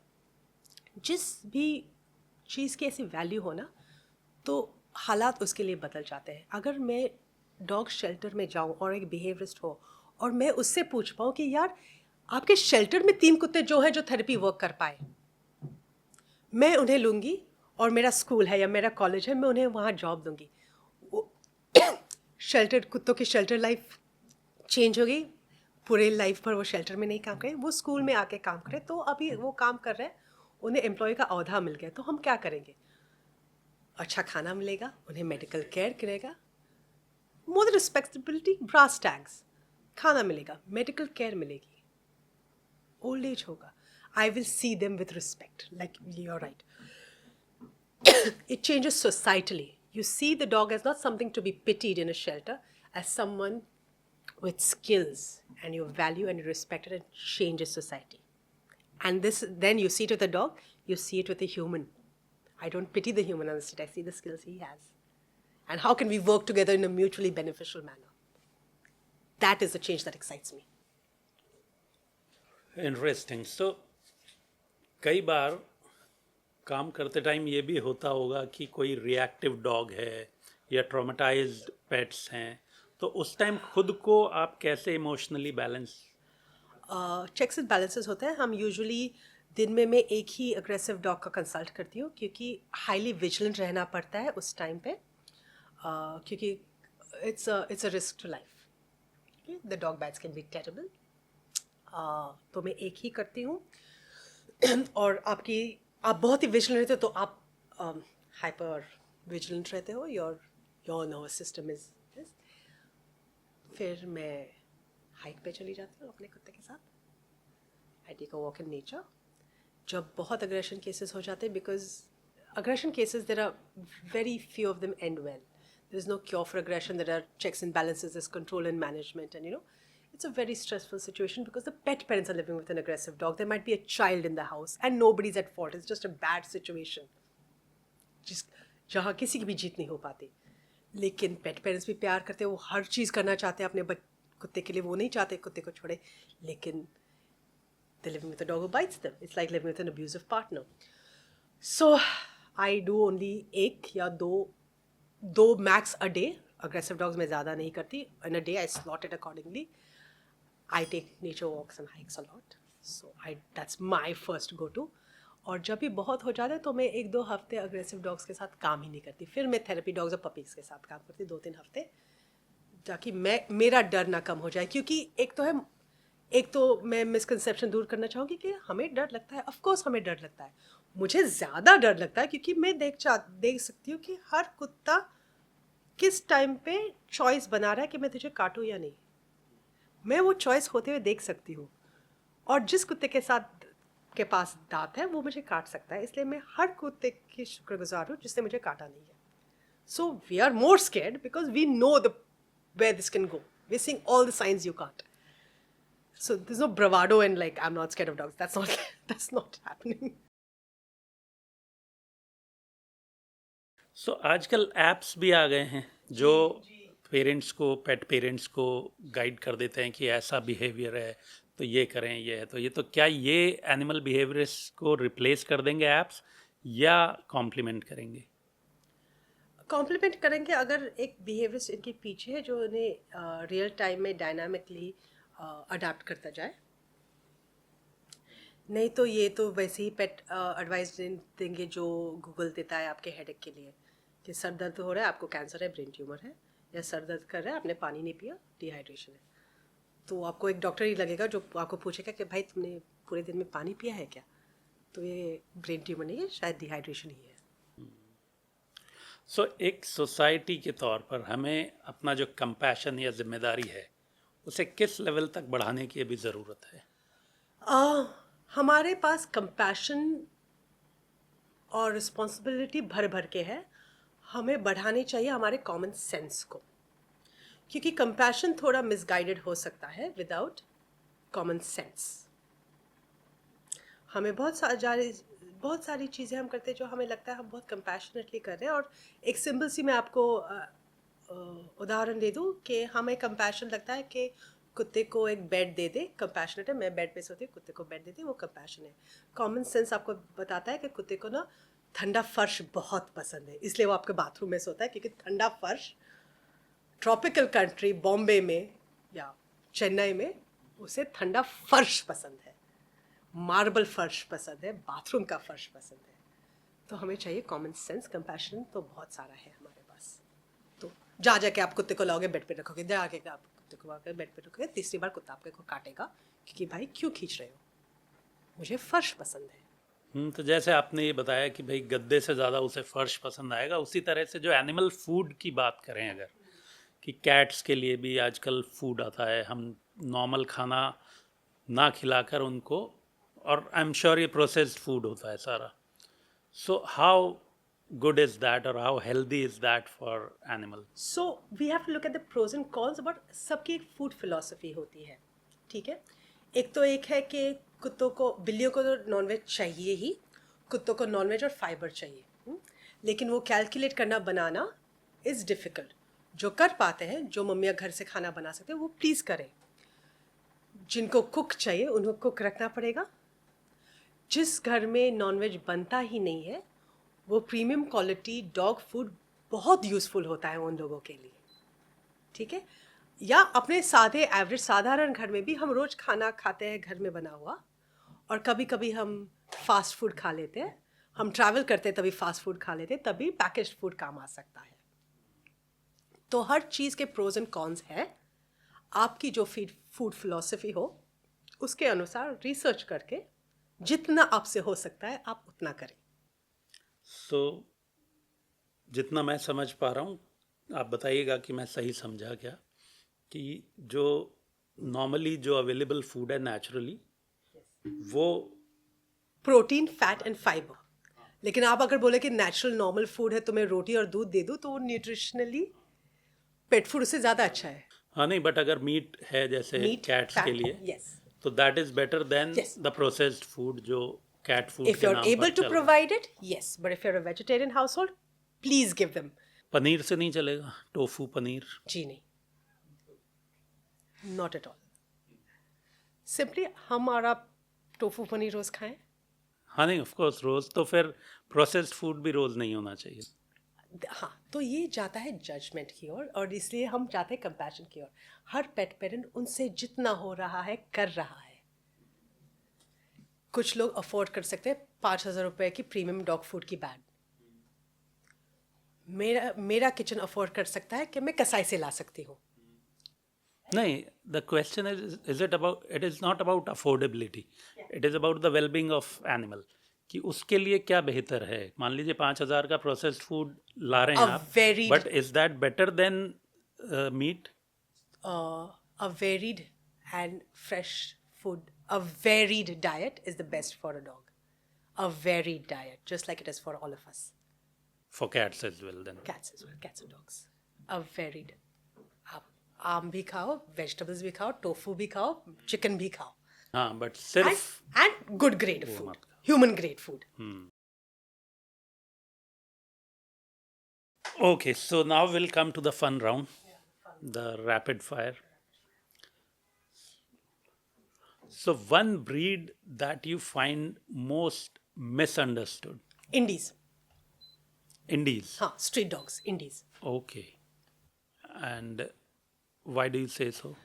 जिस भी चीज़ की ऐसी वैल्यू हो ना, तो हालात उसके लिए बदल जाते हैं. अगर मैं डॉग शेल्टर में जाऊं और एक बिहेवियरिस्ट हो और मैं उससे पूछ पाऊँ कि यार आपके शेल्टर में 3 कुत्ते जो हैं जो थेरेपी वर्क कर पाए, मैं उन्हें लूँगी, और मेरा स्कूल है या मेरा कॉलेज है, मैं उन्हें वहाँ जॉब दूँगी. शेल्टर कुत्तों की शेल्टर लाइफ चेंज हो गई, पूरे लाइफ भर वो शेल्टर में नहीं काम करे, वो स्कूल में आके काम करे. तो अभी वो काम कर रहे हैं, उन्हें एम्प्लॉय का औहदा मिल गया, तो हम क्या करेंगे, अच्छा खाना मिलेगा, उन्हें मेडिकल केयर मिलेगा, मोर रिस्पेक्टेबिलिटी, ब्रास टैग्स, खाना मिलेगा, मेडिकल केयर मिलेगी, ओल्ड एज होगा. I will see them with respect, like you are right. It changes societally. You see the dog as not something to be pitied in a shelter, as someone with skills, and you value and you respect it, and changes society. And this, then you see it with the dog, you see it with the human. I don't pity the human on the street, I see the skills he has. And how can we work together in a mutually beneficial manner? That is the change that excites me. Interesting. So कई बार काम करते time ये भी होता होगा कि कोई रिएक्टिव डॉग है या ट्रॉमेटाइज्ड पेट्स हैं, तो उस टाइम खुद को आप कैसे emotionally balance? Checks and balances होते हैं. हम यूजुअली दिन में मैं एक ही अग्रेसिव डॉग का कंसल्ट करती हूँ, क्योंकि हाईली विजिलेंट रहना पड़ता है उस टाइम पे, क्योंकि it's a risk to life. The dog bites can be terrible. तो मैं एक ही करती हूँ. और आप बहुत ही विजिलेंट रहते हो तो आप हाइपर विजिलेंट रहते हो, योर नर्वस सिस्टम इज. फिर मैं हाइक पे चली जाती हूँ अपने कुत्ते के साथ. I take a walk in nature. जब बहुत अग्रेशन केसेस हो जाते हैं, because aggression cases there are very few of them and well. There is no cure for aggression. There are checks and balances, there's control and management, and it's a very stressful situation because the pet parents are living with an aggressive dog. There might be a child in the house and nobody's at fault. It's just a bad situation जहाँ किसी की भी जीत नहीं हो पाती. लेकिन पेट parents भी प्यार करते हैं, वो हर चीज़ करना चाहते हैं अपने कुत्ते के लिए. वो नहीं चाहते कुत्ते को छोड़े, लेकिन they're living with a dog who bites them. It's like living with an abusive partner. So I do only 1 या 2 max a day. Aggressive dogs मैं ज़्यादा नहीं करती. In a day I slot it accordingly. I take nature walks and hikes a lot. So that's my first go-to. और जब भी बहुत हो जाता है तो मैं 1-2 हफ्ते अग्रेसिव डॉग्स के साथ काम ही नहीं करती. फिर मैं थेरेपी डॉग्स और पपीज़ के साथ काम करती 2-3 हफ्ते, ताकि मेरा डर ना कम हो जाए. क्योंकि एक तो मैं मिसकंसेप्शन दूर करना चाहूँगी कि हमें डर लगता है. ऑफ कोर्स हमें डर लगता है. मुझे ज़्यादा डर लगता है क्योंकि मैं देख सकती हूँ कि हर कुत्ता किस टाइम पे चॉइस बना रहा है कि मैं तुझे काटूँ या नहीं. मैं वो चॉइस होते हुए देख सकती हूँ. और जिस कुत्ते के पास दांत है वो मुझे काट सकता है. इसलिए मैं हर कुत्ते की शुक्रगुजार हूँ जिसने मुझे काटा नहीं है. So we are more scared because we know where this can go. We're seeing all the signs you can't. So there's no bravado and like I'm not scared of dogs. That's not happening. सो आजकल apps भी आ गए हैं जो parents को, पेट parents को guide कर देते हैं कि ऐसा बिहेवियर है तो ये करें, ये है तो ये, तो क्या ये एनिमल बिहेवियर्स को रिप्लेस कर देंगे ऐप्स या कॉम्प्लीमेंट करेंगे? कॉम्प्लीमेंट करेंगे अगर एक बिहेवियर्स इनके पीछे है जो इन्हें रियल टाइम में डायनामिकली अडाप्ट करता जाए। नहीं तो ये तो वैसे ही पेट एडवाइस देंगे जो गूगल देता है आपके हेडेक के लिए, कि सर दर्द हो रहा है, आपको कैंसर है, ब्रेन ट्यूमर है, या सर दर्द कर रहा है, आपने पानी नहीं पिया, डिहाइड्रेशन है। तो आपको एक डॉक्टर ही लगेगा जो आपको पूछेगा कि भाई तुमने पूरे दिन में पानी पिया है क्या, तो ये ब्रेन ट्यूमर नहीं है, शायद डिहाइड्रेशन ही है। सो एक सोसाइटी के तौर पर हमें अपना जो कंपैशन या जिम्मेदारी है उसे किस लेवल तक बढ़ाने की अभी ज़रूरत है? हमारे पास कंपैशन और रिस्पॉन्सिबिलिटी भर भर के है, हमें बढ़ानी चाहिए हमारे कॉमन सेंस को, क्योंकि कंपैशन थोड़ा मिसगाइडेड हो सकता है विदाउट कॉमन सेंस। हमें बहुत सारी चीज़ें हम करते हैं जो हमें लगता है हम बहुत कंपैशनेटली कर रहे हैं। और एक सिंपल सी मैं आपको उदाहरण दे दूँ कि हमें कंपैशन लगता है कि कुत्ते को एक बेड दे दे, कंपैशनेट है, मैं बेड पे सोती हूँ, कुत्ते को बेड दे दे, वो कंपैशन है। कॉमन सेंस आपको बताता है कि कुत्ते को ना ठंडा फर्श बहुत पसंद है, इसलिए वो आपके बाथरूम में सोता है, क्योंकि ठंडा फर्श ट्रॉपिकल कंट्री बॉम्बे में या चेन्नई में उसे ठंडा फर्श पसंद है, मार्बल फर्श पसंद है, बाथरूम का फर्श पसंद है। तो हमें चाहिए कॉमन सेंस। कंपैशन तो बहुत सारा है हमारे पास। तो जाके आप कुत्ते को लाओगे बेड पे रखोगे, जाके आप कुत्ते को आकर बेड पे रखोगे, तीसरी बार कुत्ता आपके को काटेगा क्योंकि भाई क्यों खींच रहे हो, मुझे फर्श पसंद है। तो जैसे आपने ये बताया कि भाई गद्दे से ज़्यादा उसे फर्श पसंद आएगा, उसी तरह से जो एनिमल फूड की बात करें अगर, कि कैट्स के लिए भी आजकल फूड आता है, हम नॉर्मल खाना ना खिलाकर उनको, और आई एम श्योर ये प्रोसेस्ड फूड होता है सारा, so how good is that और how healthy is that for animal? So we have to look at the pros and cons. But सबकी एक फूड फिलोसफी होती है, ठीक है। एक है कि कुत्तों को, बिल्लियों को तो नॉनवेज चाहिए ही, कुत्तों को नॉनवेज और फाइबर चाहिए। लेकिन वो कैलकुलेट करना, बनाना इज़ डिफ़िकल्ट। जो कर पाते हैं, जो मम्मियाँ घर से खाना बना सकते हैं, वो प्लीज़ करें। जिनको कुक चाहिए उनको कुक रखना पड़ेगा। जिस घर में नॉनवेज बनता ही नहीं है, वो प्रीमियम क्वालिटी डॉग फूड बहुत यूज़फुल होता है उन लोगों के लिए, ठीक है। या अपने सादे एवरेज साधारण घर में भी हम रोज़ खाना खाते हैं घर में बना हुआ, और कभी कभी हम फास्ट फूड खा लेते हैं, हम ट्रैवल करते हैं तभी फास्ट फूड खा लेते हैं, तभी पैकेज्ड फूड काम आ सकता है। तो हर चीज़ के प्रोज एंड कॉन्स है। आपकी जो फूड फिलॉसफी हो उसके अनुसार रिसर्च करके जितना आपसे हो सकता है आप उतना करें। सो जितना मैं समझ पा रहा हूँ, आप बताइएगा कि मैं सही समझा क्या, कि जो नॉर्मली जो अवेलेबल फूड है नेचुरली, वो प्रोटीन, फैट एंड फाइबर। लेकिन आप अगर बोले कि नेचुरल नॉर्मल फूड है तो मैं रोटी और दूध दे दूँ, तो वो न्यूट्रिशनली पेट फूड उससे ज़्यादा अच्छा है। हाँ नहीं, बट अगर मीट है जैसे मीट, कैट्स के लिए, यस, तो that is better than Yes. The processed food जो कैट फूड if के you're नाम able पर to चल रहा है। provide it, yes, but if you're a vegetarian household, please give them। Paneer से नहीं चलेगा? टोफू पनीर? जी नहीं, नॉट एट ऑल। सिंपली हम और आप टोफू पनीर रोज खाएं। हाँ नहीं, ऑफ कोर्स रोज तो फिर प्रोसेस्ड फूड भी रोज नहीं होना चाहिए। हाँ, तो ये जाता है जजमेंट की ओर, और इसलिए हम जाते हैं कंपैशन की ओर। हर पेट पेरेंट उनसे जितना हो रहा है कर रहा है। कुछ लोग अफोर्ड कर सकते हैं 5,000 रुपए की प्रीमियम डॉग फूड की बैग। मेरा किचन अफोर्ड कर सकता है कि मैं कसाई से ला सकती हूँ। नहीं, the question is it is not about affordability, it is about the wellbeing of animal, कि उसके लिए क्या बेहतर है। मान लीजिए 5,000 का प्रोसेस्ड फूड ला रहे हैं आप, but is that better than meat? A varied and fresh food, a varied diet is the best for a dog. A varied diet, just like it is for all of us. For cats as well then? Cats as well, cats and dogs. A varied. आप आम भी खाओ, vegetables भी खाओ, tofu भी खाओ, chicken भी खाओ, हाँ, बट सिर्फ and good grade वो food, मत खाओ। human grade food. Okay, so now we'll come to the fun round, the rapid fire. So, one breed that you find most misunderstood. Indies. Indies. हाँ, street dogs, Indies. Okay. And why do you say so?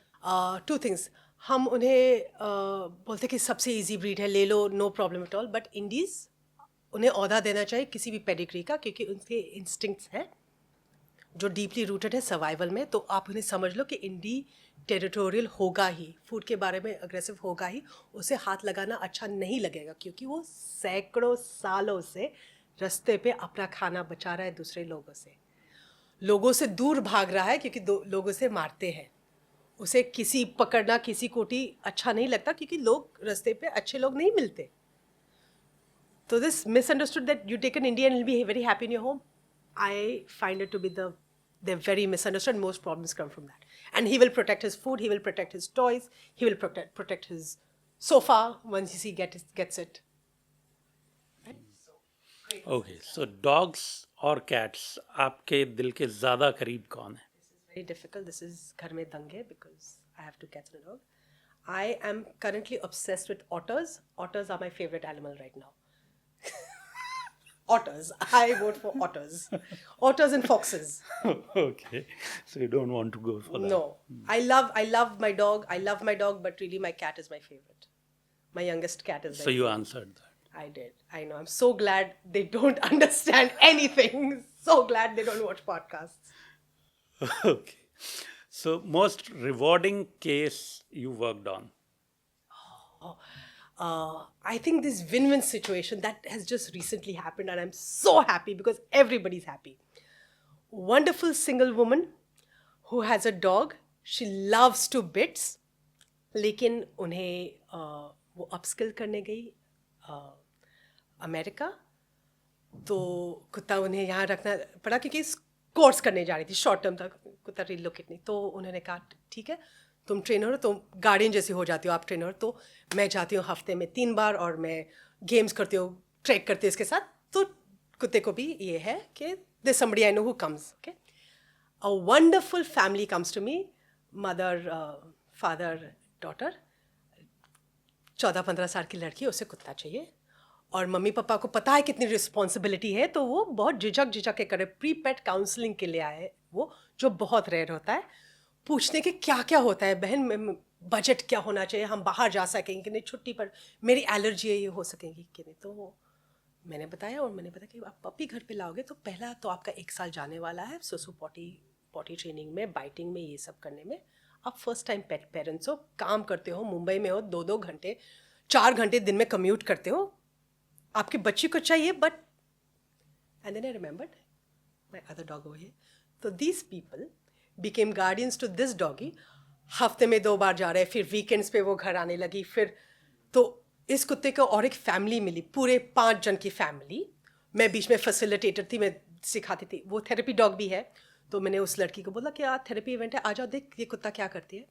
Two things, हम उन्हें बोलते कि सबसे easy breed है, ले लो, no problem at all, but indies उन्हें औहदा देना चाहिए किसी भी पेडिग्री का, क्योंकि उनके इंस्टिंक्ट्स हैं जो डीपली रूटेड है सर्वाइवल में. तो आप उन्हें समझ लो कि इंडी टेरिटोरियल होगा ही, फूड के बारे में अग्रेसिव होगा ही, उसे हाथ लगाना अच्छा नहीं लगेगा, क्योंकि वो सैकड़ों सालों से रास्ते पे अपना खाना बचा रहा है दूसरे लोगों से दूर भाग रहा है, क्योंकि लोगों से मारते हैं उसे. किसी पकड़ना, किसी कोटी अच्छा नहीं लगता, क्योंकि लोग रास्ते पे अच्छे लोग नहीं मिलते. तो this misunderstood that you take an Indian will be very happy in your home, I find it to be they're very misunderstood. Most problems come from that. And he will protect his food, he will protect his toys, he will protect his sofa once he gets it. Okay, so dogs और cats आपके दिल के ज़्यादा करीब कौन है? This is very difficult. This is घर में दंगे because I have two cats and a dog. I am currently obsessed with otters. Otters are my favorite animal right now. Otters. I vote for otters. Otters and foxes. Okay, so you don't want to go for that. No. I love my dog. I love my dog, but really my cat is my favorite. My youngest cat is my So you favorite. answered that. I did. I know. I'm so glad they don't understand anything. So glad they don't watch podcasts. Okay. So most rewarding case you worked on? I think this win-win situation that has just recently happened, and I'm so happy because everybody's happy. Wonderful single woman who has a dog. She loves to bits. लेकिन उन्हें वो upskill करने गई America, तो कुत्ता उन्हें यहाँ रखना पड़ा, क्योंकि कोर्स करने जा रही थी, शॉर्ट टर्म था, कुत्ता रिलोकेट नहीं. तो उन्होंने कहा ठीक है, तुम ट्रेनर हो, तुम गार्डियन जैसी हो जाती हो, आप ट्रेनर. तो मैं जाती हूँ हफ्ते में 3 बार और मैं गेम्स करती हूँ, ट्रैक करती हूँ इसके साथ. तो कुत्ते को भी ये है कि this somebody I know who comes. Okay, a wonderful family comes to me, mother, father, daughter, 14-15 साल की लड़की, उसे कुत्ता चाहिए. और मम्मी पापा को पता है कितनी रिस्पॉन्सिबिलिटी है, तो वो बहुत झिझक के करे, प्री पेट काउंसलिंग के लिए आए वो, जो बहुत रेयर होता है, पूछने के क्या क्या होता है, बहन बजट क्या होना चाहिए, हम बाहर जा सकेंगे कि नहीं, छुट्टी पर मेरी एलर्जी है, ये हो सकेंगी कि नहीं. तो मैंने बताया, और मैंने बताया कि आप पपी घर पे लाओगे तो पहला तो आपका 1 साल जाने वाला है सुसु पॉटी ट्रेनिंग में, बाइटिंग में, ये सब करने में. आप फर्स्ट टाइम पेट पेरेंट्स हो, काम करते हो, मुंबई में हो, 2-2 घंटे 4 घंटे दिन में कम्यूट करते हो, आपके बच्चे को चाहिए. But and then I remembered my other dog over here. तो these people became guardians to this doggy. हफ्ते में 2 बार जा रहे हैं, फिर वीकेंड्स पे वो घर आने लगी. फिर तो इस कुत्ते को और एक फैमिली मिली, पूरे 5 जन की फैमिली. मैं बीच में फैसिलिटेटर थी, मैं सिखाती थी. वो थेरेपी डॉग भी है. तो मैंने उस लड़की को बोला कि आज थेरेपी इवेंट है, आ जाओ, देख ये कुत्ता क्या करती है.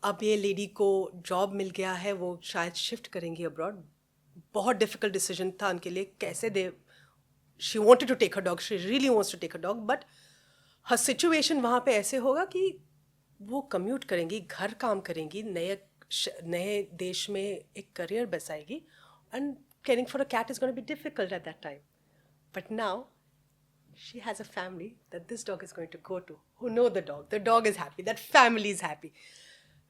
अब ये लेडी को जॉब मिल गया है, वो शायद शिफ्ट करेंगी अब्रॉड. बहुत डिफिकल्ट डिसीजन था उनके लिए, कैसे they, she wanted to take a dog, she really wants to take a dog, but her situation वहाँ पे ऐसे होगा कि वो कम्यूट करेंगी, घर काम करेंगी, नए देश में एक करियर बसाएगी, and caring for a cat is going to be difficult at that time. But now she has a family that this dog is going to go to, who know the dog. The dog is happy, that family is happy.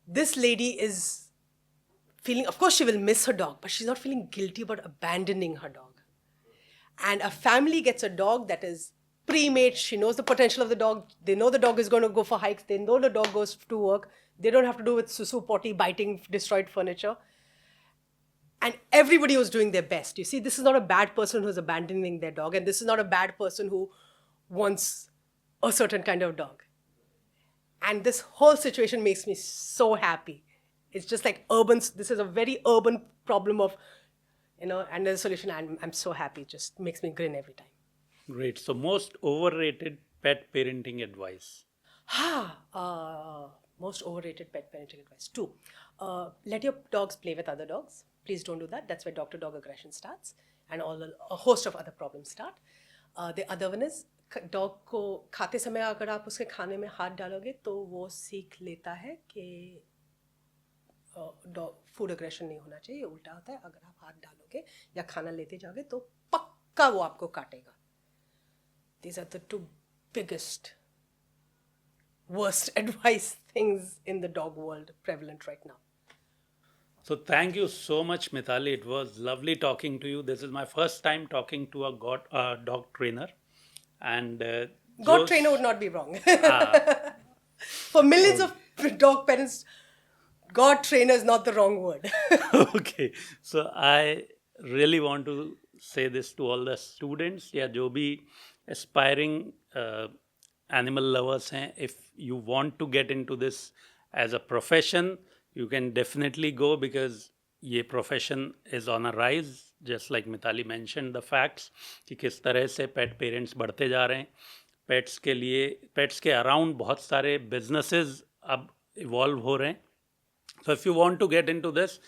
This lady is feeling, of course she will miss her dog, but she's not feeling guilty about abandoning her dog. And a family gets a dog that is pre-made. She knows the potential of the dog. They know the dog is going to go for hikes. They know the dog goes to work. They don't have to do with susu potty, biting destroyed furniture. And everybody was doing their best. You see, this is not a bad person who's abandoning their dog, and this is not a bad person who wants a certain kind of dog. And this whole situation makes me so happy. It's just like this is a very urban problem of, and there's a solution. I'm so happy. It just makes me grin every time. Great. So most overrated pet parenting advice. Most overrated pet parenting advice. 2, let your dogs play with other dogs. Please don't do that. That's where doctor-dog aggression starts, and a host of other problems start. The other one is dog को खाते समय अगर आप उसके खाने में हाथ डालोगे तो वो सीख लेता है कि डॉग फूड एग्रेशन नहीं होना चाहिए, उल्टा होता है। अगर आप हाथ डालोगे या खाना लेते जाओगे तो पक्का वो आपको काटेगा। These are the two biggest worst advice things in the dog world prevalent right now. So thank you so much, Mithali. It was lovely talking to you. This is my first time talking to a dog trainer, and God trainer would not be wrong. Ah. For millions of dog parents, God trainer is not the wrong word. Okay, so I really want to say this to all the students या जो भी aspiring animal lovers हैं. If you want to get into this as a profession, you can definitely go, because ये profession is on a rise. Just like Mithali mentioned the facts कि किस तरह से pet parents बढ़ते जा रहे हैं. पेट्स के लिए, पेट्स के अराउंड बहुत सारे बिजनेसेस अब इवॉल्व हो रहे हैं. So if you want to get into this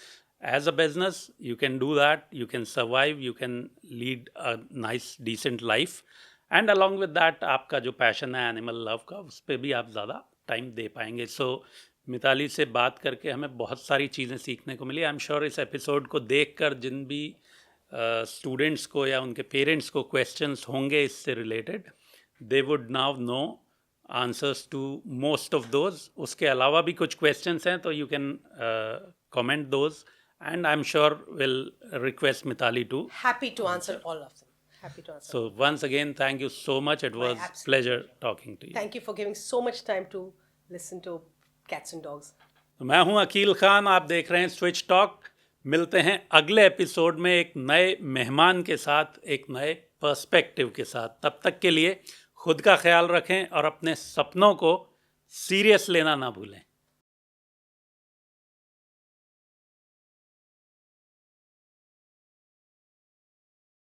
as a business, you can do that. You can survive. You can lead a nice, decent life. And along with that, आपका जो passion है animal love का, उस पर भी आप ज़्यादा time दे पाएंगे. सो मिताली से बात करके हमें बहुत सारी चीज़ें सीखने को मिली. आई एम श्योर इस एपिसोड को देखकर जिन भी स्टूडेंट्स को या उनके पेरेंट्स को क्वेश्चंस होंगे इससे related, they would now know answers to most of those. उसके अलावा भी कुछ questions हैं तो you can comment those, and I'm sure we'll request Mithali to. Happy to answer all of them. Happy to answer. So once again, thank you so much. It was absolute pleasure talking to you. Thank you for giving so much time to listen to cats and dogs. मैं हूं अकील खान, आप देख रहे हैं switch talk. मिलते हैं अगले episode में एक नए मेहमान के साथ, एक नए पर्सपेक्टिव के साथ. तब तक के लिए खुद का ख्याल रखें और अपने सपनों को सीरियस लेना ना भूलें.